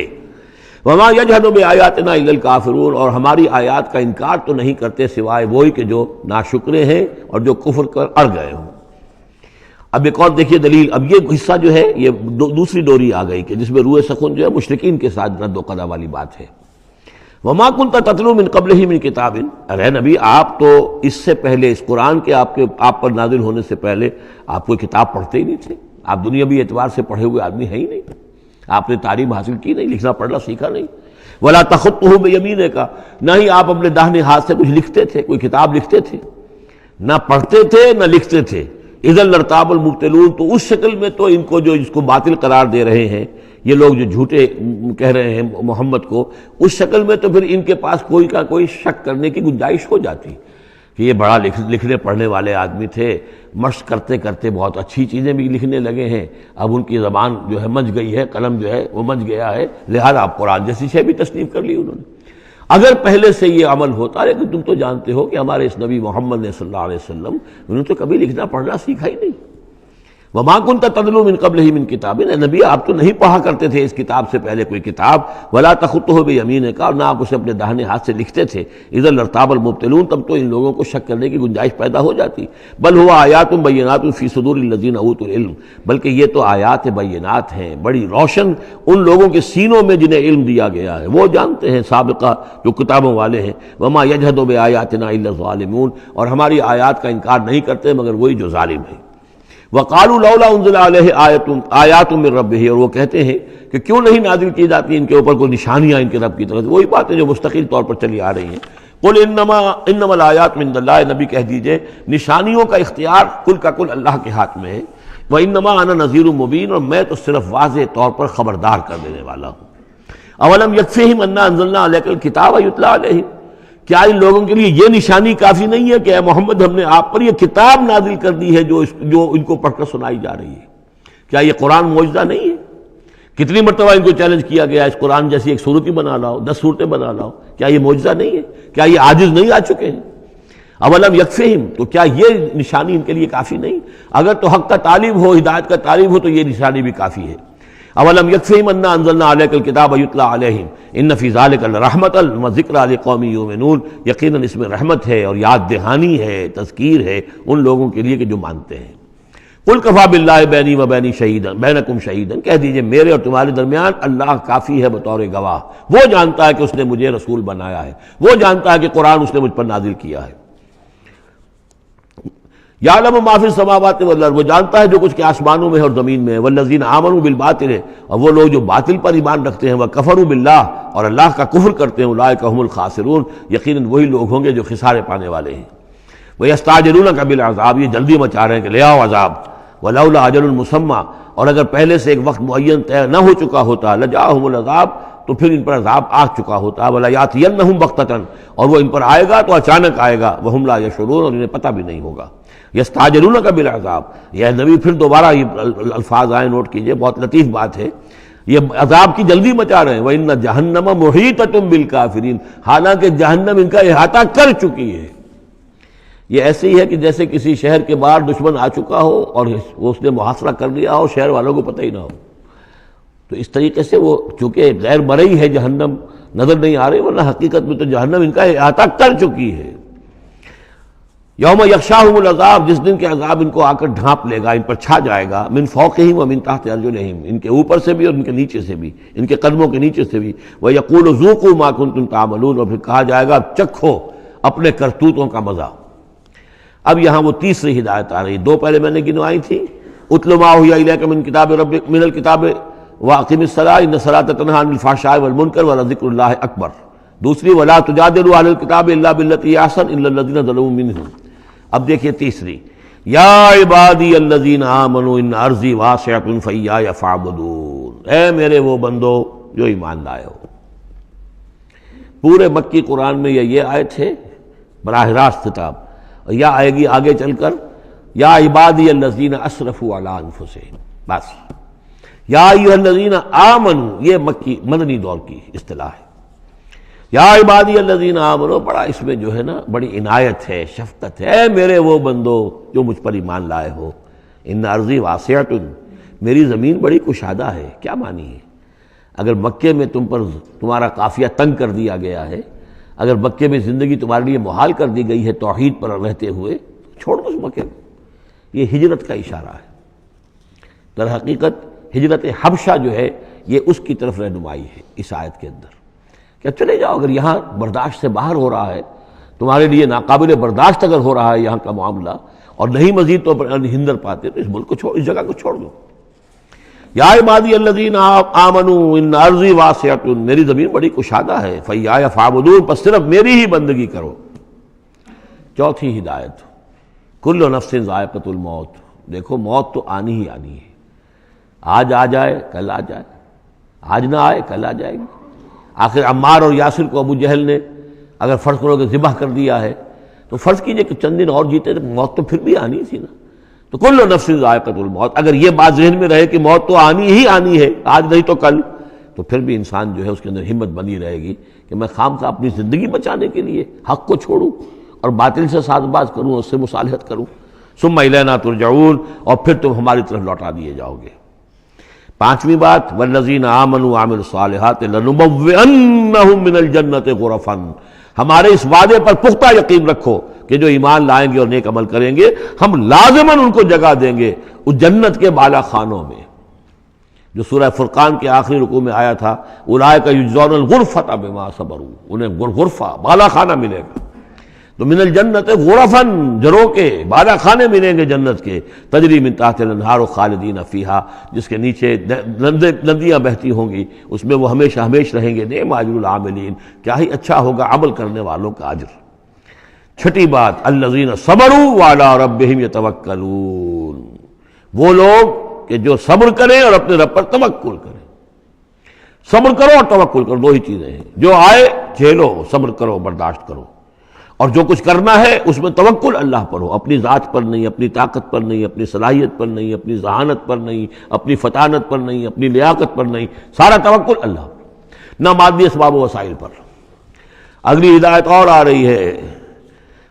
وَمَا يَجْحَدُ بِآيَاتِنَا إِلَّا الْكَافِرُونَ، اور ہماری آیات کا انکار تو نہیں کرتے سوائے وہی کہ جو ناشکرے ہیں اور جو کفر کر اڑ گئے ہوں۔ اب ایک اور دیکھیے دلیل، اب یہ حصہ جو ہے یہ دوسری ڈوری آ گئی کہ جس میں روئے سخن جو ہے مشرکین کے ساتھ رد و قضا والی بات ہے۔ وَمَا كُنْتَ تَتْلُو مِن قَبْلِهِ مِن كِتَابٍ، ارے نبی آپ تو اس سے پہلے، اس قرآن کے آپ پر نازل ہونے سے پہلے آپ کوئی کتاب پڑھتے ہی نہیں تھے، آپ دنیاوی اعتبار سے پڑھے ہوئے آدمی ہیں ہی نہیں، آپ نے تعلیم حاصل کی نہیں، لکھنا پڑھنا سیکھا نہیں۔ وَلَا تَخُطُّهُ بِيَمِينِكَ، نہ ہی آپ اپنے داہنے ہاتھ سے کچھ لکھتے تھے، کوئی کتاب لکھتے تھے، نہ پڑھتے تھے نہ لکھتے تھے۔ اِذًا لَارْتَابَ الْمُبْطِلُونَ، تو اس شکل میں تو ان کو جو اس کو باطل قرار دے رہے ہیں یہ لوگ جو جھوٹے کہہ رہے ہیں محمد کو، اس شکل میں تو پھر ان کے پاس کوئی کا کوئی شک کرنے کی گنجائش ہو جاتی کہ یہ بڑا لکھنے پڑھنے والے آدمی تھے، مشق کرتے کرتے بہت اچھی چیزیں بھی لکھنے لگے ہیں، اب ان کی زبان جو ہے منج گئی ہے، قلم جو ہے وہ منج گیا ہے، لہذا اب قرآن جیسی شے بھی تصنیف کر لی انہوں نے۔ اگر پہلے سے یہ عمل ہوتا، لیکن تم تو جانتے ہو کہ ہمارے اس نبی محمد نے صلی اللہ علیہ وسلم انہوں نے تو کبھی لکھنا پڑھنا سیکھا ہی نہیں۔ وَمَا كُنْتَ تَتْلُو مِن قَبْلِهِ مِن كِتَابٍ، اے نبی آپ تو نہیں پڑھا کرتے تھے اس کتاب سے پہلے کوئی کتاب۔ وَلَا تَخُطُّهُ بِيَمِينِكَ، اور نہ آپ اسے اپنے داہنے ہاتھ سے لکھتے تھے۔ اِذًا لَارْتَابَ الْمُبْطِلُونَ، تب تو ان لوگوں کو شک کرنے کی گنجائش پیدا ہو جاتی۔ بل هُوَ آیاتٌ بَيِّنَاتٌ فِي صُدُورِ الَّذِينَ أُوتُوا الْعِلْمَ، بلکہ یہ تو آیات بینات ہیں، بڑی روشن ان لوگوں کے سینوں میں جنہیں علم دیا گیا ہے، وہ جانتے ہیں سابقہ جو کتابوں والے ہیں۔ وَمَا يَجْحَدُ بِآيَاتِنَا إِلَّا الظَّالِمُونَ، اور ہماری آیات کا انکار نہیں کرتے مگر وہی جو ظالم ہیں۔ وَقَالُوا لَوْلَا أُنزِلَ عَلَيْهِ آیَاتٌ مِّن رَّبِّهِ، اور وہ کہتے ہیں کہ کیوں نہیں نازل کی جاتی ان کے اوپر کوئی نشانیاں ان کے رب کی طرف سے، وہی باتیں جو مستقل طور پر چلی آ رہی ہیں۔ قُلْ إِنَّمَا الْآيَاتُ مِنْ اللَّهِ، نبی کہہ دیجئے نشانیوں کا اختیار کل کا کل اللہ کے ہاتھ میں ہے۔ وَإِنَّمَا أَنَا نَذِيرٌ مُّبِينٌ، اور میں تو صرف واضح طور پر خبردار کر دینے والا ہوں۔ أَوَلَمْ يَكْفِهِمْ أَنَّا أَنزَلْنَا عَلَيْكَ الْكِتَابَ يُتْلَىٰ عَلَيْهِمْ، کیا ان لوگوں کے لیے یہ نشانی کافی نہیں ہے کہ اے محمد ہم نے آپ پر یہ کتاب نازل کر دی ہے جو ان کو پڑھ کر سنائی جا رہی ہے؟ کیا یہ قرآن معجزہ نہیں ہے؟ کتنی مرتبہ ان کو چیلنج کیا گیا اس قرآن جیسی ایک صورت ہی بنا لاؤ، 10 صورتیں بنا لاؤ، کیا یہ معجزہ نہیں ہے؟ کیا یہ عاجز نہیں آ چکے ہیں؟ اولم یکفہم، تو کیا یہ نشانی ان کے لیے کافی نہیں؟ اگر تو حق کا طالب ہو، ہدایت کا طالب ہو تو یہ نشانی بھی کافی ہے۔ اولم یکفہم انا انزلنا علیک الکتاب یتلی علیہم ان فی ذلک لرحمۃ وذکری لقوم یؤمنون، یقیناً اس میں رحمت ہے اور یاد دہانی ہے، تذکیر ہے ان لوگوں کے لیے کہ جو مانتے ہیں۔ قل کفی باللہ بینی و بین شہیدا بینکم شہیدا، کہہ دیجئے میرے اور تمہارے درمیان اللہ کافی ہے بطور گواہ، وہ جانتا ہے کہ اس نے مجھے رسول بنایا ہے، وہ جانتا ہے کہ قرآن اس نے مجھ پر نازل کیا ہے۔ یعلم ما فی السماوات والارض، وہ جانتا ہے جو کچھ کہ آسمانوں میں ہے اور زمین میں ہے، والذین آمنوا بالباطل، اور وہ لوگ جو باطل پر ایمان رکھتے ہیں، وکفروا باللہ، اور اللہ کا کفر کرتے ہیں، اولئک هم الخاسرون، یقیناً وہی لوگ ہوں گے جو خسارے پانے والے ہیں۔ وَيَسْتَعْجِلُونَكَ بِالْعَذَابِ، یہ جلدی مچا رہے ہیں کہ لے آؤ عذاب، وَلَوْلَا أَجَلٌ مُّسَمًّى، اور اگر پہلے سے ایک وقت معین طے نہ ہو چکا ہوتا، لَجَاءَهُمُ الْعَذَابُ، تو پھر ان پر عذاب آ چکا ہوتا، وَلَيَأْتِيَنَّهُمْ بَغْتَةً، اور وہ ان پر آئے گا تو اچانک آئے گا، وَهُمْ لَا يَشْعُرُونَ، اور انہیں پتہ بھی نہیں ہوگا۔ یستعجلونک بالعذاب، یہ نبی پھر دوبارہ یہ الفاظ آئے، نوٹ کیجئے، بہت لطیف بات ہے، یہ عذاب کی جلدی مچا رہے ہیں۔ وَإِنَّ جَهَنَّمَ مُحِيطَةٌ بِالْكَافِرِينَ، حالانکہ جہنم ان کا احاطہ کر چکی ہے۔ یہ ایسے ہی ہے کہ جیسے کسی شہر کے باہر دشمن آ چکا ہو اور اس نے محاصرہ کر لیا ہو، شہر والوں کو پتہ ہی نہ ہو۔ تو اس طریقے سے وہ چونکہ غیر مرئی ہے جہنم، نظر نہیں آ رہی، ورنہ حقیقت میں تو جہنم ان کا احاطہ کر چکی ہے۔ یوم یغشاہم العذاب، جس دن کے عذاب ان کو آ کر ڈھانپ لے گا، ان پر چھا جائے گا، من فوقہم ومن تحت ارجلہم، ان کے اوپر سے بھی اور ان کے نیچے سے بھی، ان کے قدموں کے نیچے سے بھی۔ ویقول ذوقوا ما کنتم تعملون، اور پھر کہا جائے گا چکھو اپنے کرتوتوں کا مزہ۔ اب یہاں وہ تیسری ہدایت آ رہی، دو پہلے میں نے گنوائی تھی، اتل ما اوحی الیک من کتاب ربک، من الکتاب واقم الصلاۃ ان الصلاۃ تنہی عن الفحشاء والمنکر ولذکر اللہ اکبر، دوسری ولا تجادلوا اہل الکتاب الا بالتی ہی احسن الا الذین ظلموا منہم۔ اب دیکھیے تیسری، یا عبادی الذین آمنوا ان ارضی واسعۃ فایای فاعبدون، اے میرے وہ بندو جو ایمان لائے ہو۔ پورے مکی قرآن میں یہ آیت ہے براہ راست خطاب، یا آئے گی آگے چل کر یا عبادی الذین اسرفوا علی انفسہم، بس یا ایھا الذین آمنوا، یہ مکی مدنی دور کی اصطلاح ہے۔ یا عبادی الذین آمنوا، بڑا اس میں جو ہے نا بڑی عنایت ہے، شفقت ہے، اے میرے وہ بندو جو مجھ پر ایمان لائے ہو، ان ارضی واسعۃ، میری زمین بڑی کشادہ ہے۔ کیا معنی ہے؟ اگر مکے میں تم پر تمہارا قافیہ تنگ کر دیا گیا ہے، اگر مکے میں زندگی تمہارے لیے محال کر دی گئی ہے توحید پر رہتے ہوئے، چھوڑ دو اس مکے کو۔ یہ ہجرت کا اشارہ ہے، در حقیقت ہجرت حبشہ جو ہے یہ اس کی طرف رہنمائی ہے اس آیت کے اندر، کہ چلے جاؤ، اگر یہاں برداشت سے باہر ہو رہا ہے، تمہارے لیے ناقابل برداشت اگر ہو رہا ہے یہاں کا معاملہ، اور نہیں مزید تو ہندر پاتے، تو اس ملک کو چھوڑ، اس جگہ کو چھوڑ دو۔ یا عبادی الذین آمنوا ان ارضی واسعۃ، میری زمین بڑی کشادہ ہے، فایای فاعبدون، پس صرف میری ہی بندگی کرو۔ چوتھی ہدایت، کل نفس ذائقۃ الموت، دیکھو موت تو آنی ہی آنی ہے، آج آ جائے کل آ جائے، آج نہ آئے کل آ جائے گی۔ آخر عمار اور یاسر کو ابو جہل نے اگر فرض کرو کہ ذبح کر دیا ہے، تو فرض کیجئے کہ چند دن اور جیتے تو موت تو پھر بھی آنی تھی نا۔ تو کل نفس ذائقۃ الموت، اگر یہ بات ذہن میں رہے کہ موت تو آنی ہی آنی ہے، آج نہیں تو کل، تو پھر بھی انسان جو ہے اس کے اندر ہمت بنی رہے گی کہ میں خام خواہ اپنی زندگی بچانے کے لیے حق کو چھوڑوں اور باطل سے ساز باز کروں، اس سے مصالحت کروں۔ ثم الینا ترجعون، اور پھر تم ہماری طرف لوٹا دیے جاؤ گے۔ پانچویں بات، والذین آمنوا وعملوا الصالحات لنبوئنہم من الجنۃ غرفا، ہمارے اس وعدے پر پختہ یقین رکھو کہ جو ایمان لائیں گے اور نیک عمل کریں گے، ہم لازماً ان کو جگہ دیں گے اس جنت کے بالا خانوں میں، جو سورہ فرقان کے آخری رکوع میں آیا تھا، اولئک یجزون الغرفۃ بما صبروا، انہیں غرفہ بالا خانہ ملے گا۔ تو من الجنت غرفاً، جروں کے بالا خانے ملیں گے جنت کے، تجری من تحت الانہار خالدین فیہا، جس کے نیچے ندیاں بہتی ہوں گی، اس میں وہ ہمیشہ ہمیش رہیں گے۔ نعم اجر العاملین، کیا ہی اچھا ہوگا عمل کرنے والوں کا اجر۔ چھٹی بات، الذین صبروا وعلی ربہم یتوکلون، وہ لوگ کہ جو صبر کریں اور اپنے رب پر توکل کریں۔ صبر کرو اور توکل کرو، دو ہی چیزیں ہیں، جو آئے جھیلو، صبر کرو، برداشت کرو، اور جو کچھ کرنا ہے اس میں توکل اللہ پر ہو، اپنی ذات پر نہیں، اپنی طاقت پر نہیں، اپنی صلاحیت پر نہیں، اپنی ذہانت پر نہیں، اپنی فطانت پر نہیں، اپنی لیاقت پر نہیں، سارا توکل اللہ پر، نہ مادی اسباب و وسائل پر۔ اگلی ہدایت اور آ رہی ہے،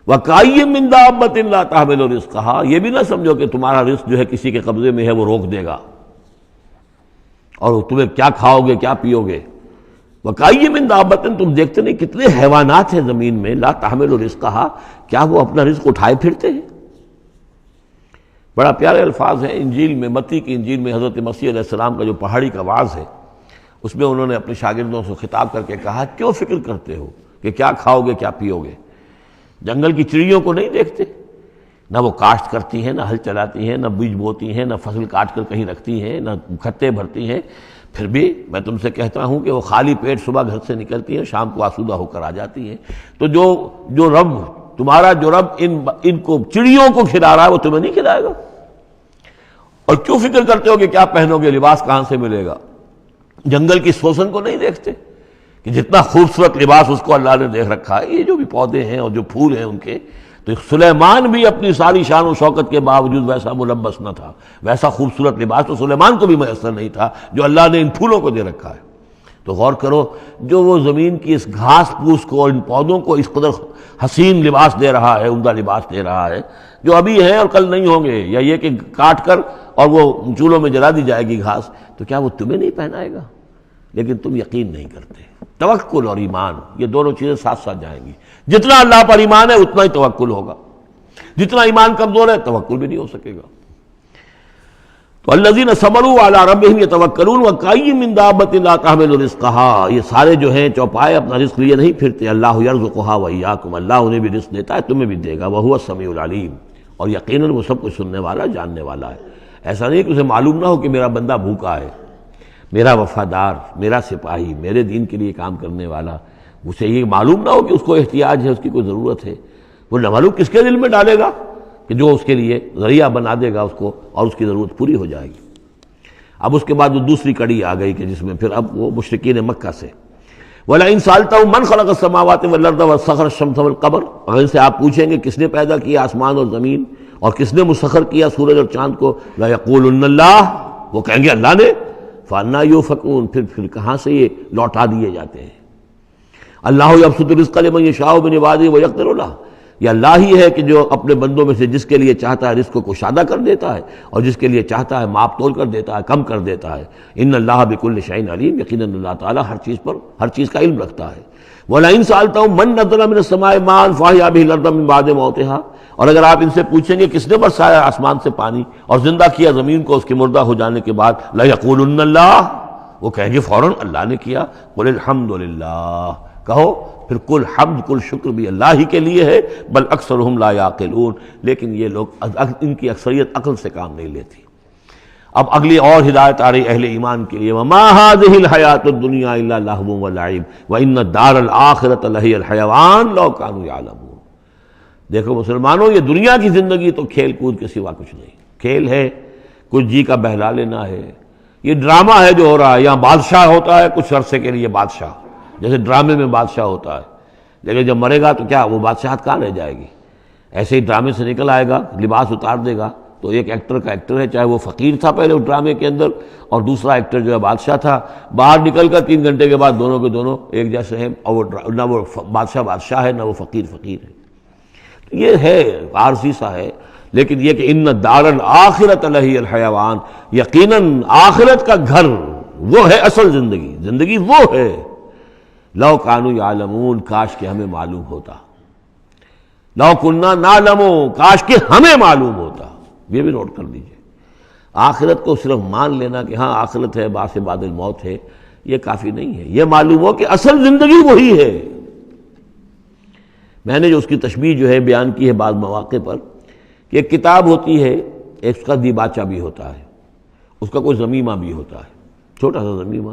وَكَأَيٍّ مِّن دَابَّةٍ لَا تَحْمِلُ رِزْقَهَا، یہ بھی نہ سمجھو کہ تمہارا رزق جو ہے کسی کے قبضے میں ہے وہ روک دے گا، اور تمہیں کیا کھاؤ گے کیا پیو گے۔ وَكَأَيٍّ مِّن دَابَّةٍ، تم دیکھتے نہیں کتنے حیوانات ہیں زمین میں، لا تحمل رزقها، کیا وہ اپنا رزق اٹھائے پھرتے ہیں؟ بڑا پیارے الفاظ ہیں انجیل میں، متی کی انجیل میں حضرت مسیح علیہ السلام کا جو پہاڑی کا وعظ ہے، اس میں انہوں نے اپنے شاگردوں سے خطاب کر کے کہا، کیوں فکر کرتے ہو کہ کیا کھاؤ گے کیا پیو گے؟ جنگل کی چڑیوں کو نہیں دیکھتے؟ نہ وہ کاشت کرتی ہیں، نہ ہل چلاتی ہیں، نہ بیج بوتی ہیں، نہ فصل کاٹ کر کہیں رکھتی ہیں، نہ کھتے بھرتی ہیں، پھر بھی میں تم سے کہتا ہوں کہ وہ خالی پیٹ صبح گھر سے نکلتی ہیں، شام کو آسودہ ہو کر آ جاتی ہیں۔ تو جو رب تمہارا جو رب ان کو چڑیوں کو کھلا رہا ہے وہ تمہیں نہیں کھلائے گا؟ اور کیوں فکر کرتے ہو کہ کیا پہنو گے، لباس کہاں سے ملے گا؟ جنگل کی سوسن کو نہیں دیکھتے کہ جتنا خوبصورت لباس اس کو اللہ نے دیکھ رکھا ہے؟ یہ جو بھی پودے ہیں اور جو پھول ہیں ان کے، تو سلیمان بھی اپنی ساری شان و شوکت کے باوجود ویسا ملبس نہ تھا، ویسا خوبصورت لباس تو سلیمان کو بھی میسر نہیں تھا جو اللہ نے ان پھولوں کو دے رکھا ہے۔ تو غور کرو، جو وہ زمین کی اس گھاس پھوس کو، ان پودوں کو اس قدر حسین لباس دے رہا ہے، عمدہ لباس دے رہا ہے، جو ابھی ہیں اور کل نہیں ہوں گے، یا یہ کہ کاٹ کر اور وہ چولہوں میں جلا دی جائے گی گھاس، تو کیا وہ تمہیں نہیں پہنائے گا؟ لیکن تم یقین نہیں کرتے۔ توکل اور ایمان، یہ دونوں چیزیں ساتھ ساتھ جائیں گی۔ جتنا اللہ پر ایمان ہے اتنا ہی توکل ہوگا، جتنا ایمان کمزور ہے توکل بھی نہیں ہو سکے گا۔ تو الذین صبروا علی ربہم یتوکلون وکأی من دابۃ لا تحمل رزقها، یہ سارے جو ہیں چوپائے اپنا رزق لیے نہیں پھرتے، اللہ یرزقها وإیاکم، اللہ انہیں بھی رزق دیتا ہے، تمہیں بھی دے گا، وہو السمیع العلیم، اور یقیناً وہ سب کچھ سننے والا، جاننے والا ہے۔ ایسا نہیں کہ اسے معلوم نہ ہو کہ میرا بندہ بھوکا ہے، میرا وفادار، میرا سپاہی، میرے دین کے لیے کام کرنے والا، اسے یہ معلوم نہ ہو کہ اس کو احتیاج ہے، اس کی کوئی ضرورت ہے۔ وہ نہ معلوم کس کے دل میں ڈالے گا کہ جو اس کے لیے ذریعہ بنا دے گا اس کو، اور اس کی ضرورت پوری ہو جائے گی۔ اب اس کے بعد وہ دوسری کڑی آ گئی کہ جس میں پھر اب وہ مشرکین مکہ سے وَلَئِن سَأَلْتَهُم مَّن خَلَقَ السَّمَاوَاتِ وَالْأَرْضَ وَسَخَّرَ الشَّمْسَ وَالْقَمَرَ، اگر ان سے آپ پوچھیں گے کس نے پیدا کیا آسمان اور زمین اور کس نے مسخر کیا سورج اور چاند کو، لَيَقُولُنَّ اللَّهُ، وہ کہیں گے اللہ نے، فَأَنَّىٰ يُؤْفَكُونَ، پھر کہاں سے یہ لوٹا دیے جاتے ہیں۔ اللہ یبسط الرزق لمن یشاء من عبادہ ویقدر لہ، یہ اللہ ہی ہے کہ جو اپنے بندوں میں سے جس کے لیے چاہتا ہے رزق کو کشادہ کر دیتا ہے، اور جس کے لیے چاہتا ہے ماپ تول کر دیتا ہے، کم کر دیتا ہے۔ ان اللہ بکل شیء علیم، یقیناً اللہ تعالیٰ ہر چیز پر ہر چیز کا علم رکھتا ہے۔ وَلَئِن سَأَلْتَهُم مَّن نَّزَّلَ مِنَ السَّمَاءِ مَاءً فَأَحْيَا بِهِ الْأَرْضَ مِن بَعْدِ مَوْتِهَا، اور اگر آپ ان سے پوچھیں گے کس نے برسایا آسمان سے پانی اور زندہ کیا زمین کو اس کے مردہ ہو جانے کے بعد، لَيَقُولُنَّ اللَّهُ، وہ کہیں گے فوراً اللہ نے کیا۔ قُلِ الْحَمْدُ لِلَّهِ، کہو پھر کل حمد کل شکر بھی اللہ ہی کے لیے ہے، بل اکثرہم لا یعقلون، لیکن یہ لوگ، ان کی اکثریت عقل سے کام نہیں لیتی۔ اب اگلی اور ہدایت آ رہی اہل ایمان کے لیے، وَمَا هَٰذِهِ الْحَيَاةُ الدُّنْيَا إِلَّا لَهْوٌ وَلَعِبٌ وَإِنَّ الدَّارَ الْآخِرَةَ لَهِيَ الْحَيَوَانُ لَوْ كَانُوا يَعْلَمُونَ۔ دیکھو مسلمانوں، یہ دنیا کی زندگی تو کھیل کود کے سوا کچھ نہیں، کھیل ہے، کچھ جی کا بہلا لینا ہے، یہ ڈرامہ ہے جو ہو رہا ہے۔ یہاں بادشاہ ہوتا ہے کچھ عرصے کے لیے بادشاہ، جیسے ڈرامے میں بادشاہ ہوتا ہے، لیکن جب مرے گا تو کیا وہ بادشاہت کہاں رہ جائے گی؟ ایسے ہی ڈرامے سے نکل آئے گا، لباس اتار دے گا تو ایک ایکٹر کا ایکٹر ہے، چاہے وہ فقیر تھا پہلے اس ڈرامے کے اندر، اور دوسرا ایکٹر جو ہے بادشاہ تھا، باہر نکل کر 3 گھنٹے کے بعد دونوں کے دونوں ایک جیسے ہیں، اور نہ وہ بادشاہ ہے نہ وہ فقیر ہے۔ یہ ہے عارضی سا ہے، لیکن یہ کہ ان الدار الآخرۃ لہی الحیوان، یقیناً آخرت کا گھر وہ ہے اصل زندگی، زندگی وہ ہے۔ لو کانوا یعلمون، کاش کہ ہمیں معلوم ہوتا، لو کننا نعلم، کاش کہ ہمیں معلوم ہوتا۔ یہ بھی نوٹ کر لیجئے، آخرت کو صرف مان لینا کہ ہاں آخرت ہے، بعث بعد الموت ہے، یہ کافی نہیں ہے۔ یہ معلوم ہو کہ اصل زندگی وہی ہے۔ میں نے جو اس کی تشبیہ جو ہے بیان کی ہے بعض مواقع پر، کہ ایک کتاب ہوتی ہے، ایک اس کا دیباچہ بھی ہوتا ہے، اس کا کوئی ضمیمہ بھی ہوتا ہے، چھوٹا سا ضمیمہ۔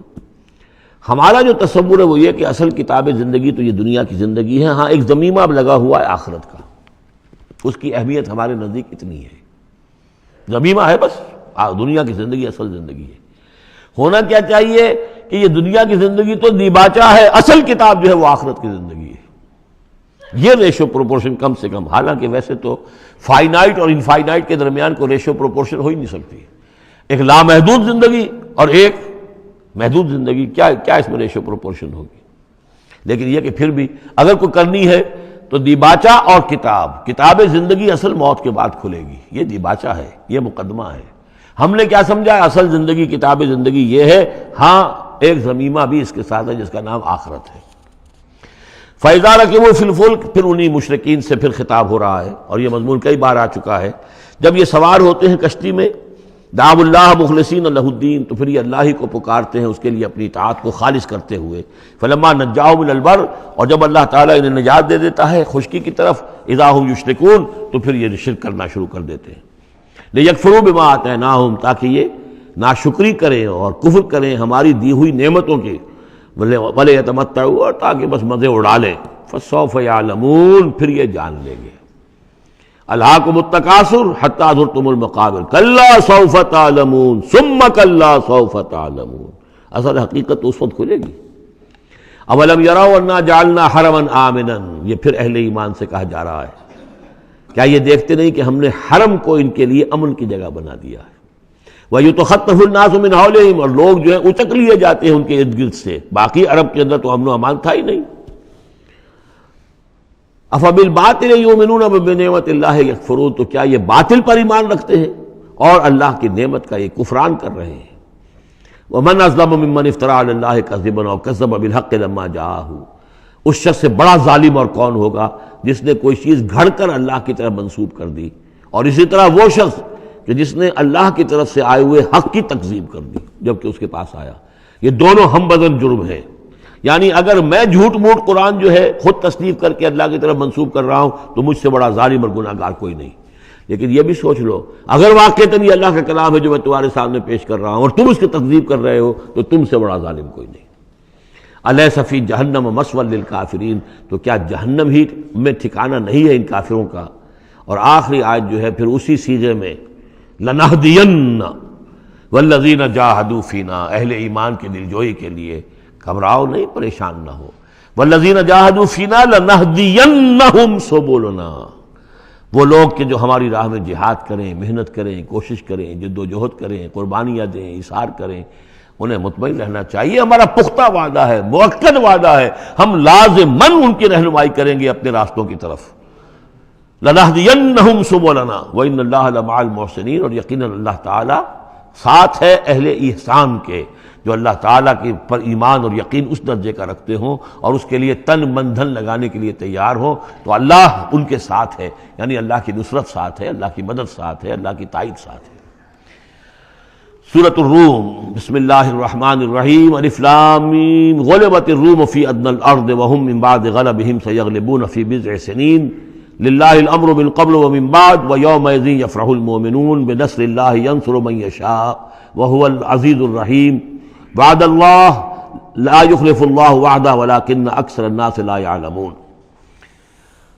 ہمارا جو تصور ہے وہ یہ کہ اصل کتاب زندگی تو یہ دنیا کی زندگی ہے، ہاں ایک ضمیمہ لگا ہوا ہے آخرت کا، اس کی اہمیت ہمارے نزدیک اتنی ہے۔ ضمیمہ ہے بس، دنیا کی زندگی اصل زندگی ہے۔ ہونا کیا چاہیے کہ یہ دنیا کی زندگی تو دیباچہ ہے، اصل کتاب جو ہے وہ آخرت کی زندگی ہے۔ یہ ریشو پروپورشن کم سے کم، حالانکہ ویسے تو فائنائٹ اور انفائنائٹ کے درمیان کوئی ریشو پروپورشن ہو ہی نہیں سکتی، ایک لامحدود زندگی اور ایک محدود زندگی، کیا اس میں ریشو پروپورشن ہوگی؟ لیکن یہ کہ پھر بھی اگر کوئی کرنی ہے تو دیباچہ اور کتاب زندگی اصل موت کے بعد کھلے گی، یہ دیباچہ ہے، یہ مقدمہ ہے۔ ہم نے کیا سمجھا ہے اصل زندگی، کتاب زندگی یہ ہے، ہاں ایک ضمیمہ بھی اس کے ساتھ ہے جس کا نام آخرت ہے۔ فَإِذَا رَكِبُوا فِي الْفُلْكِ، پھر انہی مشرکین سے پھر خطاب ہو رہا ہے، اور یہ مضمون کئی بار آ چکا ہے۔ جب یہ سوار ہوتے ہیں کشتی میں دعوا اللہ مخلصین لہ الدین، تو پھر یہ اللہ ہی کو پکارتے ہیں اس کے لیے اپنی اطاعت کو خالص کرتے ہوئے. فلما نجاہم الی البر، اور جب اللہ تعالیٰ انہیں نجات دے دیتا ہے خشکی کی طرف، اذا ہم یشرکون، تو پھر یہ شرک کرنا شروع کر دیتے ہیں. لیکفروا بما آتیناہم، تاکہ یہ ناشکری کریں اور کفر کریں ہماری دی ہوئی نعمتوں کی، ولیتمتعوا، اور تاکہ بس مزے اڑا لیں. فسوف یعلمون، پھر یہ جان لیں گے. الہاکم التکاثر حتی زرتم المقابر کلا سوف تعلمون ثم کلا سوف تعلمون. اصل حقیقت تو اس وقت کھلے گی. اولم یروا انا جعلنا حرما آمنا، یہ پھر اہل ایمان سے کہا جا رہا ہے کیا یہ دیکھتے نہیں کہ ہم نے حرم کو ان کے لیے امن کی جگہ بنا دیا ہے. وَيُتَخَطَّفُ النَّاسُ مِنْ حَوْلِهِمْ، اور لوگ جو ہیں اچک لیے جاتے ہیں ان کے ارد گرد سے. باقی عرب کے اندر تو امن و امان تھا ہی نہیں. أَفَبِالْبَاطِلِ يُؤْمِنُونَ وَبِنِعْمَةِ اللَّهِ يَكْفُرُونَ، تو کیا یہ باطل پر ایمان رکھتے ہیں اور اللہ کی نعمت کا یہ کفران کر رہے ہیں. وَمَنْ أَظْلَمُ مِمَّنِ افْتَرَىٰ عَلَى اللَّهِ كَذِبًا أَوْ كَذَّبَ بِالْحَقِّ لَمَّا جَاءَهُ، اس شخص سے بڑا ظالم اور کون ہوگا جس نے کوئی چیز گھڑ کر اللہ کی طرف منسوب کر دی، اور اسی طرح وہ شخص کہ جس نے اللہ کی طرف سے آئے ہوئے حق کی تکذیب کر دی جبکہ اس کے پاس آیا. یہ دونوں ہم بدن جرم ہیں. یعنی اگر میں جھوٹ موٹ قرآن جو ہے خود تصنیف کر کے اللہ کی طرف منسوب کر رہا ہوں تو مجھ سے بڑا ظالم اور گناہ گار کوئی نہیں. لیکن یہ بھی سوچ لو اگر واقعتاً یہ اللہ کا کلام ہے جو میں تمہارے سامنے پیش کر رہا ہوں اور تم اس کی تکذیب کر رہے ہو تو تم سے بڑا ظالم کوئی نہیں. الیس فی جہنم مثوی للکافرین، تو کیا جہنم ہی میں ٹھکانہ نہیں ہے ان کافروں کا. اور آخری آیت جو ہے پھر اسی سیغے میں لنہدین والذین جاہدوا فینا، اہل ایمان کی دلجوئی کے لیے گھبراؤ نہیں، پریشان نہ ہو. والذین جاہدوا فینا لنہدینہم سبلنا، وہ لوگ کہ جو ہماری راہ میں جہاد کریں، محنت کریں، کوشش کریں، جد و جہد کریں، قربانیاں دیں، اثار کریں، انہیں مطمئن رہنا چاہیے ہمارا پختہ وعدہ ہے، مؤکد وعدہ ہے، ہم لازماً ان کی رہنمائی کریں گے اپنے راستوں کی طرف. لنہدینہم سبلنا وان اللہ لمع المحسنین، اور یقیناً اللہ تعالیٰ ساتھ ہے اہل احسان کے، جو اللہ تعالیٰ کے پر ایمان اور یقین اس درجے کا رکھتے ہوں اور اس کے لیے تن من دھن لگانے کے لیے تیار ہوں تو اللہ ان کے ساتھ ہے. یعنی اللہ کی نصرت ساتھ ہے، اللہ کی مدد ساتھ ہے، اللہ کی تائید ساتھ ہے. سورۃ الروم، بسم اللہ الرحمن الرحیم. الف لام میم، غلبت الروم فی ادنی الارض وهم من بعد غلبهم سیغلبون فی بضع سنین للہ الامر من قبل ومن بعد ویومئذ یفرح المؤمنون بنصر اللہ ینصر من یشاء وهو العزیز الرحیم. وعد اللہ لا یخلف اللہ وعدہ ولکن اکثر الناس لا یعلمون.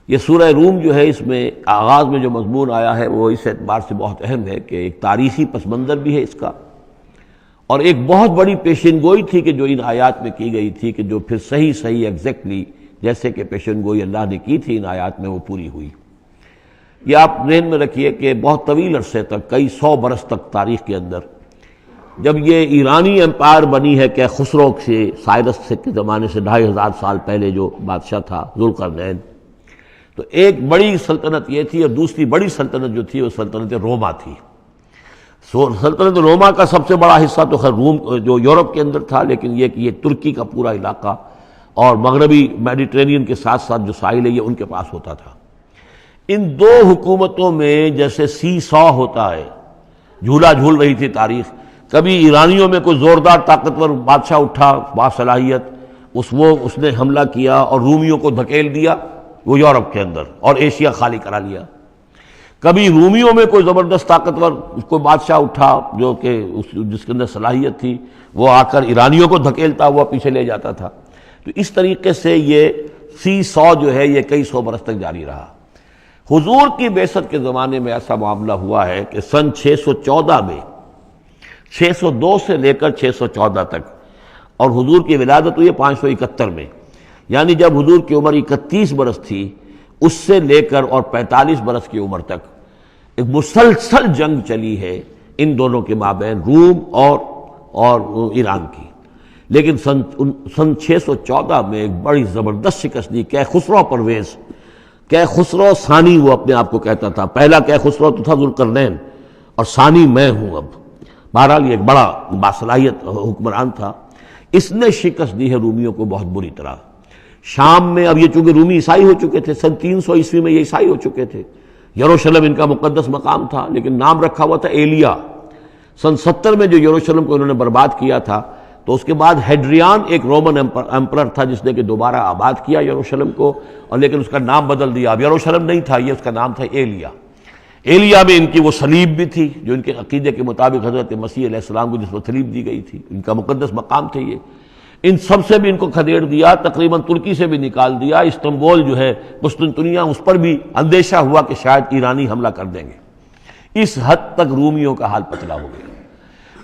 یہ سورہ روم جو ہے اس میں آغاز میں جو مضمون آیا ہے وہ اس اعتبار سے بہت اہم ہے کہ ایک تاریخی پس منظر بھی ہے اس کا، اور ایک بہت بڑی پیشن گوئی تھی کہ جو ان آیات میں کی گئی تھی کہ جو پھر صحیح ایگزیکٹلی جیسے کہ پیشن گوئی اللہ نے کی تھی ان آیات میں وہ پوری ہوئی. یہ آپ ذہن میں رکھیے کہ بہت طویل عرصے تک، کئی 100 برس تک تاریخ کے اندر، جب یہ ایرانی امپائر بنی ہے کہ خسرو سے سائرس کے زمانے سے 2500 سال پہلے جو بادشاہ تھا ذوالقرنین، تو ایک بڑی سلطنت یہ تھی اور دوسری بڑی سلطنت جو تھی وہ سلطنت روما تھی. سلطنت روما کا سب سے بڑا حصہ تو خیر روم جو یورپ کے اندر تھا، لیکن یہ کہ یہ ترکی کا پورا علاقہ اور مغربی میڈیٹرینین کے ساتھ ساتھ جو ساحل ہے یہ ان کے پاس ہوتا تھا. ان دو حکومتوں میں جیسے سی سو ہوتا ہے، جھولا جھول رہی تھی تاریخ. کبھی ایرانیوں میں کوئی زوردار طاقتور بادشاہ اٹھا باصلاحیت، اس نے حملہ کیا اور رومیوں کو دھکیل دیا وہ یورپ کے اندر اور ایشیا خالی کرا لیا. کبھی رومیوں میں کوئی زبردست طاقتور کوئی بادشاہ اٹھا جو کہ جس کے اندر صلاحیت تھی، وہ آ کر ایرانیوں کو دھکیلتا ہوا پیچھے لے جاتا تھا. تو اس طریقے سے یہ سی 100 جو ہے یہ کئی 100 برس تک جاری رہا. حضور کی بعثت کے زمانے میں ایسا معاملہ ہوا ہے کہ سن 614 میں، 602 سے لے کر 614 تک، اور حضور کی ولادت ہوئی 571 میں، یعنی جب حضور کی عمر 31 برس تھی اس سے لے کر اور 45 برس کی عمر تک ایک مسلسل جنگ چلی ہے ان دونوں کے مابین، روم اور ایران کی. لیکن سن 614 میں ایک بڑی زبردست شکست دی کیخسرو پرویز، کیخسرو ثانی وہ اپنے آپ کو کہتا تھا. پہلا کیخسرو تو تھا ذوالقرنین اور ثانی میں ہوں. اب بہرحال یہ ایک بڑا باصلاحیت حکمران تھا. اس نے شکست دی ہے رومیوں کو بہت بری طرح. شام میں اب یہ چونکہ رومی عیسائی ہو چکے تھے، سن 300 عیسوی میں یہ عیسائی ہو چکے تھے. یروشلم ان کا مقدس مقام تھا لیکن نام رکھا ہوا تھا ایلیا. سن 70 میں جو یروشلم کو انہوں نے برباد کیا تھا، تو اس کے بعد ہیڈریان ایک رومن امپرر تھا جس نے کہ دوبارہ آباد کیا یروشلم کو، اور لیکن اس کا نام بدل دیا. اب یروشلم نہیں تھا یہ، اس کا نام تھا ایلیا. ایلیا میں ان کی وہ صلیب بھی تھی جو ان کے عقیدے کے مطابق حضرت مسیح علیہ السلام کو جس پر صلیب دی گئی تھی، ان کا مقدس مقام تھے یہ. ان سب سے بھی ان کو کھدیڑ دیا، تقریباً ترکی سے بھی نکال دیا. استنبول جو ہے قسطنطنیہ، اس پر بھی اندیشہ ہوا کہ شاید ایرانی حملہ کر دیں گے. اس حد تک رومیوں کا حال پتلا ہو گیا.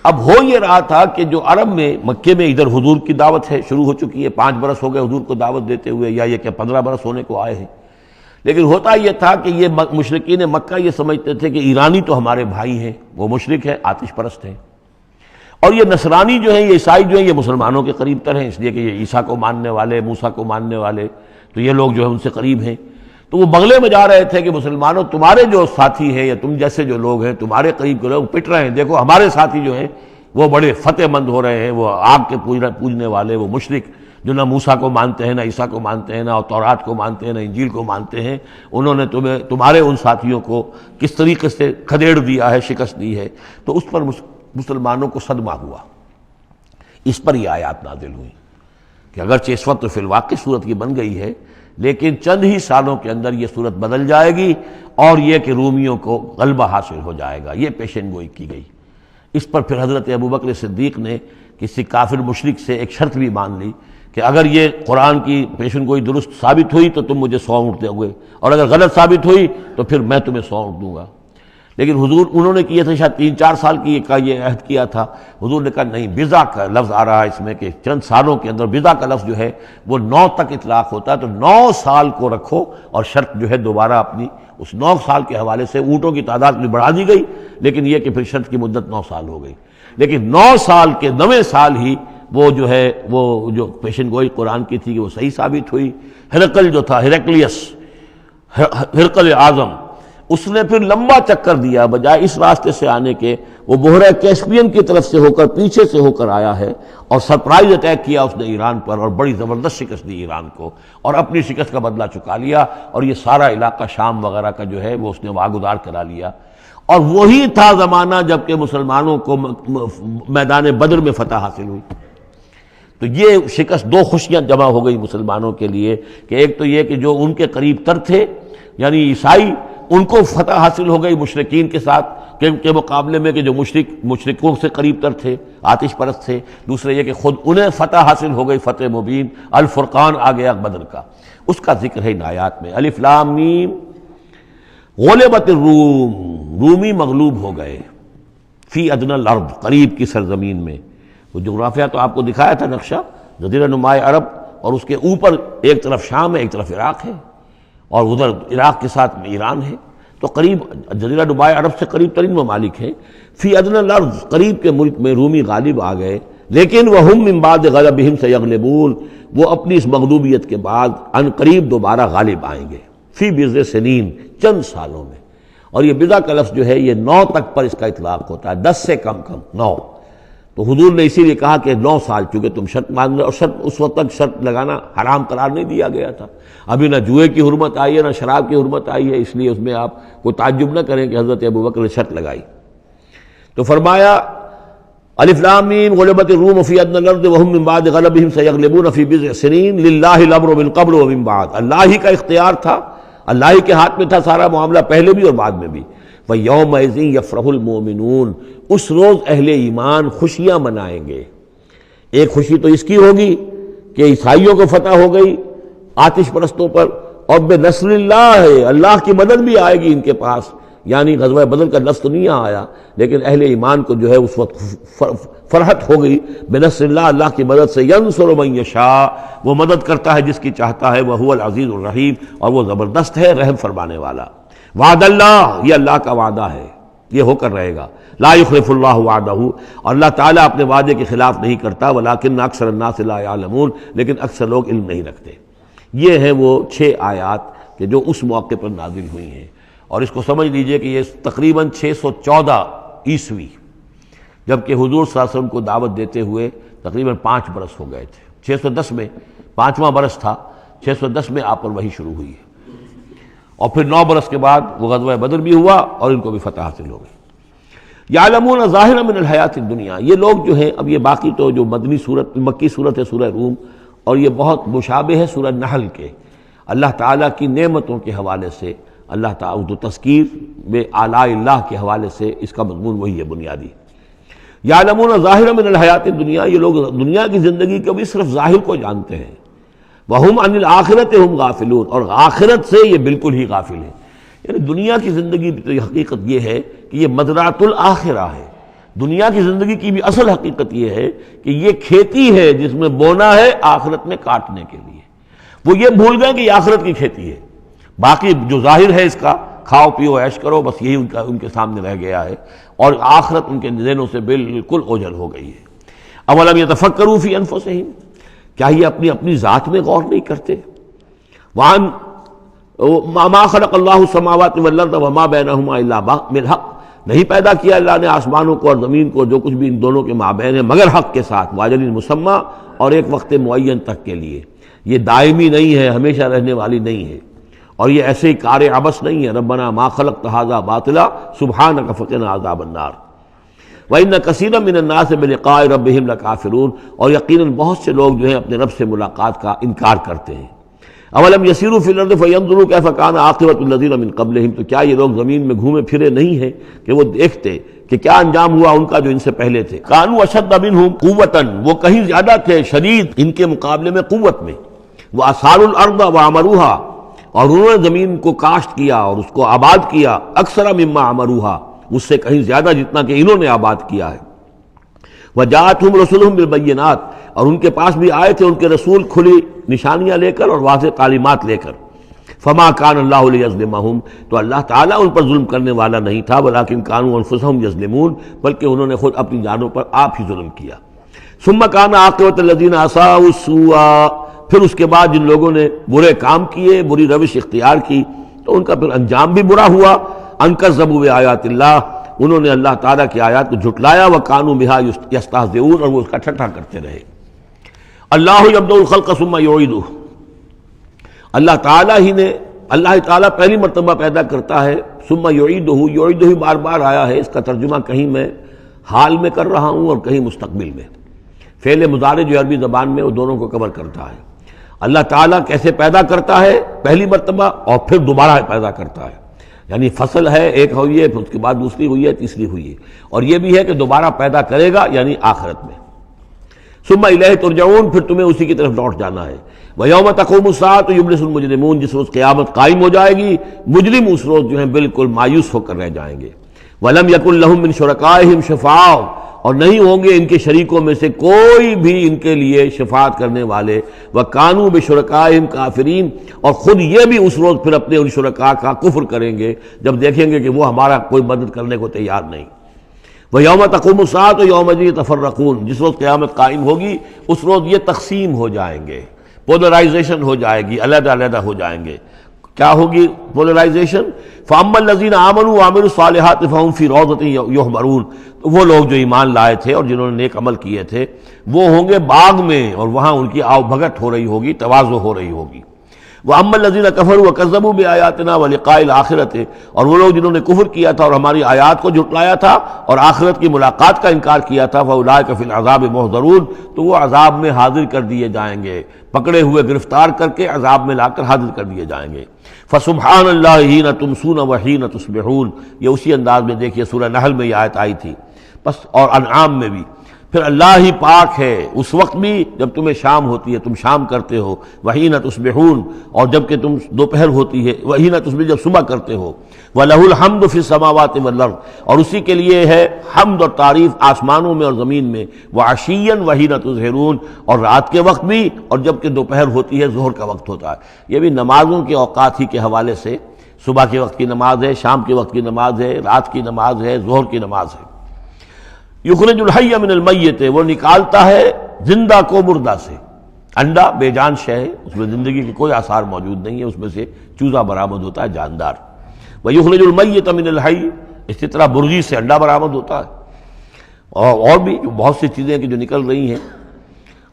اب ہو یہ رہا تھا کہ جو عرب میں مکے میں ادھر حضور کی دعوت ہے، شروع ہو چکی ہے، 5 برس ہو گئے حضور کو دعوت دیتے ہوئے، یا یہ کہ 15 برس ہونے کو آئے ہیں. لیکن ہوتا یہ تھا کہ یہ مشرکین مکہ یہ سمجھتے تھے کہ ایرانی تو ہمارے بھائی ہیں، وہ مشرک ہیں، آتش پرست ہیں، اور یہ نصرانی جو ہیں، یہ عیسائی جو ہیں، یہ مسلمانوں کے قریب تر ہیں، اس لیے کہ یہ عیسیٰ کو ماننے والے، موسیٰ کو ماننے والے، تو یہ لوگ جو ہیں ان سے قریب ہیں. تو وہ بغلے میں جا رہے تھے کہ مسلمانوں تمہارے جو ساتھی ہیں یا تم جیسے جو لوگ ہیں، تمہارے قریب کے لوگ پٹ رہے ہیں، دیکھو ہمارے ساتھی جو ہیں وہ بڑے فتح مند ہو رہے ہیں، وہ آگ کے پوجنے والے، وہ مشرک جو نہ موسیٰ کو مانتے ہیں، نہ عیسیٰ کو مانتے ہیں، نہ تورات کو مانتے ہیں، نہ انجیل کو مانتے ہیں، انہوں نے تمہارے ان ساتھیوں کو کس طریقے سے کھدیڑ دیا ہے، شکست دی ہے. تو اس پر مسلمانوں کو صدمہ ہوا. اس پر یہ آیات نازل ہوئی کہ اگرچہ اس وقت تو فی الواقع صورت کی بن گئی ہے، لیکن چند ہی سالوں کے اندر یہ صورت بدل جائے گی، اور یہ کہ رومیوں کو غلبہ حاصل ہو جائے گا. یہ پیشن گوئی کی گئی. اس پر پھر حضرت ابوبکر صدیق نے کسی کافر مشرک سے ایک شرط بھی مان لی کہ اگر یہ قرآن کی پیشن گوئی درست ثابت ہوئی تو تم مجھے 100 اونٹ دو گے، اور اگر غلط ثابت ہوئی تو پھر میں تمہیں 100 اونٹ دوں گا. لیکن حضور انہوں نے کیا تھا، شاید 3-4 سال کی کا یہ عہد کیا تھا. حضور نے کہا نہیں، بضع کا لفظ آ رہا ہے اس میں کہ چند سالوں کے اندر، بضع کا لفظ جو ہے وہ 9 تک اطلاق ہوتا ہے، تو 9 سال کو رکھو، اور شرط جو ہے دوبارہ اپنی اس 9 سال کے حوالے سے اونٹوں کی تعداد بھی بڑھا دی گئی، لیکن یہ کہ پھر شرط کی مدت 9 سال ہو گئی. لیکن 9 سال کے 9ویں سال ہی وہ جو ہے وہ جو پیشن گوئی قرآن کی تھی کہ وہ صحیح ثابت ہوئی. ہرقل جو تھا، ہرقل اعظم، اس نے پھر لمبا چکر دیا، بجائے اس راستے سے آنے کے وہ بحیرہ کیسپین کی طرف سے ہو کر، پیچھے سے ہو کر آیا ہے، اور سرپرائز اٹیک کیا اس نے ایران پر، اور بڑی زبردست شکست دی ایران کو، اور اپنی شکست کا بدلہ چکا لیا، اور یہ سارا علاقہ شام وغیرہ کا جو ہے وہ اس نے واگزار کرا لیا. اور وہی تھا زمانہ جب کہ مسلمانوں کو میدان بدر میں فتح حاصل ہوئی. تو یہ شکست، 2 خوشیاں جمع ہو گئی مسلمانوں کے لیے، کہ ایک تو یہ کہ جو ان کے قریب تر تھے یعنی عیسائی، ان کو فتح حاصل ہو گئی مشرکین کے ساتھ کے مقابلے میں، کہ جو مشرکوں سے قریب تر تھے، آتش پرست تھے. دوسرے یہ کہ خود انہیں فتح حاصل ہو گئی، فتح مبین، الفرقان آ گیا بدر کا. اس کا ذکر ہے ان آیات میں. الف لام میم، غلبت الروم، رومی مغلوب ہو گئے، فی ادنی الارض، قریب کی سرزمین میں. وہ جغرافیہ تو آپ کو دکھایا تھا نقشہ، جزیرہ نماء عرب، اور اس کے اوپر ایک طرف شام ہے، ایک طرف عراق ہے، اور ادھر عراق کے ساتھ میں ایران ہے. تو قریب جزیرہ نماء عرب سے قریب ترین ممالک ہیں. فی ادنی الارض، قریب کے ملک میں رومی غالب آ گئے. لیکن وہم من بعد غلبہم سیغلبون، وہ اپنی اس مغلوبیت کے بعد ان قریب دوبارہ غالب آئیں گے. فی بضع سنین، چند سالوں میں. اور یہ بضع کا لفظ جو ہے یہ 9 تک پر اس کا اطلاق ہوتا ہے، 10 سے کم 9. تو حضور نے اسی لیے کہا کہ 9 سال، چونکہ تم شرط مان رہے، اور شرط اس وقت تک شرط لگانا حرام قرار نہیں دیا گیا تھا. ابھی نہ جوئے کی حرمت آئی ہے، نہ شراب کی حرمت آئی ہے، اس لیے اس میں آپ کوئی تعجب نہ کریں کہ حضرت ابوبکر نے شرط لگائی. تو فرمایا الف لام میم، غلبت الروم فی ادنی الارض وهم من بعد غلبہم سیغلبون فی بضع سنین للہ الامر من قبل ومن بعد. اللہ ہی کا اختیار تھا، اللہ ہی کے ہاتھ میں تھا سارا معاملہ، پہلے بھی اور بعد میں بھی. وَيَوْمَئِذٍ يَفْرَحُ الْمُؤْمِنُونَ، اس روز اہل ایمان خوشیاں منائیں گے. ایک خوشی تو اس کی ہوگی کہ عیسائیوں کو فتح ہو گئی آتش پرستوں پر، اور بے نصر اللہ ہے، اللہ کی مدد بھی آئے گی ان کے پاس. یعنی غزوہ بدر کا لفظ تو نہیں آیا، لیکن اہل ایمان کو جو ہے اس وقت فرحت ہو گئی بے نصر اللہ، اللہ کی مدد سے. ینصر من یشاء، وہ مدد کرتا ہے جس کی چاہتا ہے. وہو العزیز الرحیم، اور وہ زبردست ہے، رحم فرمانے والا. وعد اللہ، یہ اللہ کا وعدہ ہے، یہ ہو کر رہے گا. لا یخلف اللہ وعدہ، اور اللہ تعالیٰ اپنے وعدے کے خلاف نہیں کرتا. ولکن اکثر الناس لا یعلمون، لیکن اکثر لوگ علم نہیں رکھتے. یہ ہیں وہ 6 آیات کہ جو اس موقع پر نازل ہوئی ہیں. اور اس کو سمجھ لیجئے کہ یہ تقریباً 614 عیسوی، جبکہ حضور صلی اللہ علیہ وسلم کو دعوت دیتے ہوئے تقریباً 5 برس ہو گئے تھے. 610 میں 5واں برس تھا، 610 میں آپ پر وحی شروع ہوئی ہے. اور پھر 9 برس کے بعد وہ غزوہ بدر بھی ہوا اور ان کو بھی فتح حاصل ہو گئی. یعلمون ظاہرا من الحیات الدنیا، یہ لوگ جو ہیں، اب یہ باقی تو جو مکی صورت ہے سورہ روم، اور یہ بہت مشابہ ہے سورہ نحل کے، اللہ تعالیٰ کی نعمتوں کے حوالے سے، اللہ تعالیٰ تو تذکیر میں آلاء اللہ کے حوالے سے اس کا مضمون وہی ہے بنیادی۔ یعلمون ظاہرا من الحیات الدنیا، یہ لوگ دنیا کی زندگی کو بھی صرف ظاہر کو جانتے ہیں، وہم عن الآخرۃ ہم غافلون، اور آخرت سے یہ بالکل ہی غافل ہیں۔ یعنی دنیا کی زندگی تو یہ حقیقت یہ ہے کہ یہ مزرعۃ الآخرہ ہے، دنیا کی زندگی کی بھی اصل حقیقت یہ ہے کہ یہ کھیتی ہے جس میں بونا ہے آخرت میں کاٹنے کے لیے۔ وہ یہ بھول گئے کہ یہ آخرت کی کھیتی ہے، باقی جو ظاہر ہے اس کا کھاؤ پیو عیش کرو، بس یہی ان کے سامنے رہ گیا ہے، اور آخرت ان کے ذہنوں سے بالکل اوجھل ہو گئی ہے۔ اولم یتفکروا فی انفسہم، کیا یہ اپنی ذات میں غور نہیں کرتے؟ وان ما خلق اللہ السماوات والارض وما بینہما الا بالحق، نہیں پیدا کیا اللہ نے آسمانوں کو اور زمین کو، جو کچھ بھی ان دونوں کے مابین ہے، مگر حق کے ساتھ، واجل مسمى، اور ایک وقت معین تک کے لیے۔ یہ دائمی نہیں ہے، ہمیشہ رہنے والی نہیں ہے، اور یہ ایسے ہی کار عبث نہیں ہے۔ ربنا ما خلقت ھذا باطلا سبحانک فقنا عذاب النار۔ وَإِنَّ كَثِيرًا مِّنَ النَّاسِ بِلِقَاءِ رَبِّهِمْ لَكَافِرُونَ، اور یقیناً بہت سے لوگ جو ہیں اپنے رب سے ملاقات کا انکار کرتے ہیں۔ اولم یسیروا فی الارض فینظروا کیف کان عاقبۃ الذین من قبلہم، تو کیا یہ لوگ زمین میں گھومے پھرے نہیں ہیں کہ وہ دیکھتے کہ کیا انجام ہوا ان کا جو ان سے پہلے تھے۔ کانوا اشد منہم قوۃ، وہ کہیں زیادہ تھے شدید ان کے مقابلے میں قوت میں۔ وَأَثَارُوا الْأَرْضَ وَعَمَرُوهَا، اور انہوں نے زمین کو کاشت کیا اور اس کو آباد کیا، اکثر مما عمروها، اس سے کہیں زیادہ جتنا کہ انہوں نے آباد کیا ہے۔ وجاءتهم رسلهم بالبینات، اور ان کے پاس بھی آئے تھے ان کے رسول کھلی نشانیاں لے کر اور واضح تعلیمات لے کر۔ فما کان اللہ لیظلمہم، تو اللہ تعالیٰ ان پر ظلم کرنے والا نہیں تھا، ولکن کانوا انفسہم یظلمون، بلکہ انہوں نے خود اپنی جانوں پر آپ ہی ظلم کیا۔ ثم کان عاقبۃ الذین اساءوا السوء، پھر اس کے بعد جن لوگوں نے برے کام کیے، بری روش اختیار کی، تو ان کا پھر انجام بھی برا ہوا۔ ان کذبوا بآیات اللہ، انہوں نے اللہ تعالیٰ کی آیات کو جھٹلایا، وکانوا بہا یستہزئون، اور وہ اس کا ٹھٹھا کرتے رہے۔ اللہ یبدأ الخلق ثم یعیدہ، اللہ تعالیٰ پہلی مرتبہ پیدا کرتا ہے، ثم یعیدہ، یعیدہ ہی بار بار آیا ہے، اس کا ترجمہ کہیں میں حال میں کر رہا ہوں اور کہیں مستقبل میں۔ فعل مضارع جو عربی زبان میں وہ دونوں کو کور کرتا ہے۔ اللہ تعالیٰ کیسے پیدا کرتا ہے؟ پہلی مرتبہ، اور پھر دوبارہ پیدا کرتا ہے، یعنی فصل ہے ایک ہوئی ہے، پھر اس کے بعد دوسری ہوئی ہے، تیسری ہوئی ہے، اور یہ بھی ہے کہ دوبارہ پیدا کرے گا، یعنی آخرت میں۔ ثم الیہ ترجعون، پھر تمہیں اسی کی طرف لوٹ جانا ہے۔ ویوم تقوم الساعۃ یبلس المجرمون، جس روز قیامت قائم ہو جائے گی، مجرم اس روز جو ہیں بالکل مایوس ہو کر رہ جائیں گے۔ ولم یکن لہم من شرکائہم شفاع، اور نہیں ہوں گے ان کے شریکوں میں سے کوئی بھی ان کے لیے شفاعت کرنے والے۔ وَكَانُوا بِشُرَكَائِهِمْ كَافِرِينَ، اور خود یہ بھی اس روز پھر اپنے ان شرکاء کا کفر کریں گے جب دیکھیں گے کہ وہ ہمارا کوئی مدد کرنے کو تیار نہیں۔ وَيَوْمَ تَقُومُ السَّاعَةُ يَوْمَئِذٍ يَتَفَرَّقُونَ، جس روز قیامت قائم ہوگی اس روز یہ تقسیم ہو جائیں گے، پولرائزیشن ہو جائے گی، علیحدہ علیحدہ ہو جائیں گے۔ کیا ہوگی پولرائزیشن؟ فَأَمَّا الَّذِينَ آمَنُوا وَعَمِلُوا الصَّالِحَاتِ فَهُمْ فِي رَوْضَةٍ يُحْبَرُونَ، تو وہ لوگ جو ایمان لائے تھے اور جنہوں نے نیک عمل کیے تھے وہ ہوں گے باغ میں، اور وہاں ان کی آؤ بھگت ہو رہی ہوگی، تواضع ہو رہی ہوگی۔ وَأَمَّا الَّذِينَ كَفَرُوا وَكَذَّبُوا بِآيَاتِنَا وَلِقَاءِ الْآخِرَةِ، اور وہ لوگ جنہوں نے کفر کیا تھا اور ہماری آیات کو جھٹلایا تھا اور آخرت کی ملاقات کا انکار کیا تھا، فَأُولَٰئِكَ فِي الْعَذَابِ مُحْضَرُونَ، تو وہ عذاب میں حاضر کر دیے جائیں گے، پکڑے ہوئے گرفتار کر کے عذاب میں لا کر حاضر کر دیے جائیں گے۔ فَسُبْحَانَ اللَّهِ حِينَ تُمْسُونَ وَحِينَ تُصْبِحُونَ، یہ اسی انداز میں دیکھیے سورہ نحل میں یہ آیت آئی تھی، بس اور انعام میں بھی۔ پھر اللہ ہی پاک ہے اس وقت بھی جب تمہیں شام ہوتی ہے، تم شام کرتے ہو، وحین تصبحون، اور جب کہ تم دوپہر ہوتی ہے، وحین تصبح جب صبح کرتے ہو۔ وَلَهُ الْحَمْدُ فِي السَّمَاوَاتِ وَالْأَرْضِ، اور اسی کے لیے ہے حمد اور تعریف آسمانوں میں اور زمین میں۔ وَعَشِيًّا وَحِينَ تُظْهِرُونَ، اور رات کے وقت بھی اور جب کہ دوپہر ہوتی ہے، ظہر کا وقت ہوتا ہے۔ یہ بھی نمازوں کے اوقات ہی کے حوالے سے، صبح کے وقت کی نماز ہے، شام کے وقت کی نماز ہے، رات کی نماز ہے، ظہر کی نماز ہے۔ یخرج الحی من المیت، وہ نکالتا ہے زندہ کو مردہ سے۔ انڈا بے جان شے ہے، اس میں زندگی کے کوئی آثار موجود نہیں ہے، اس میں سے چوزہ برآمد ہوتا ہے جاندار۔ ویخرج المیت من الحی، اسی طرح مرغی سے انڈا برآمد ہوتا ہے، اور بھی بہت سی چیزیں کہ جو نکل رہی ہیں۔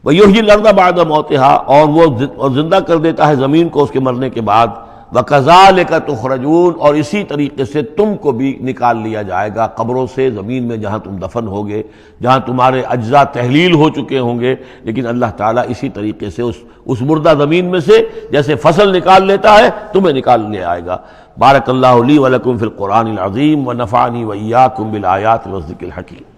ویحیی الارض بعد موتہا، اور وہ زندہ کر دیتا ہے زمین کو اس کے مرنے کے بعد۔ وَكَذَلِكَ تُخْرَجُونَ، اور اسی طریقے سے تم کو بھی نکال لیا جائے گا قبروں سے، زمین میں جہاں تم دفن ہوگے، جہاں تمہارے اجزاء تحلیل ہو چکے ہوں گے، لیکن اللہ تعالیٰ اسی طریقے سے اس مردہ زمین میں سے جیسے فصل نکال لیتا ہے تمہیں نکال لے آئے گا۔ بارک اللہ لی ولکم فی القرآن العظیم ونفعنی وإیاکم بالآیات والذکر الحکیم۔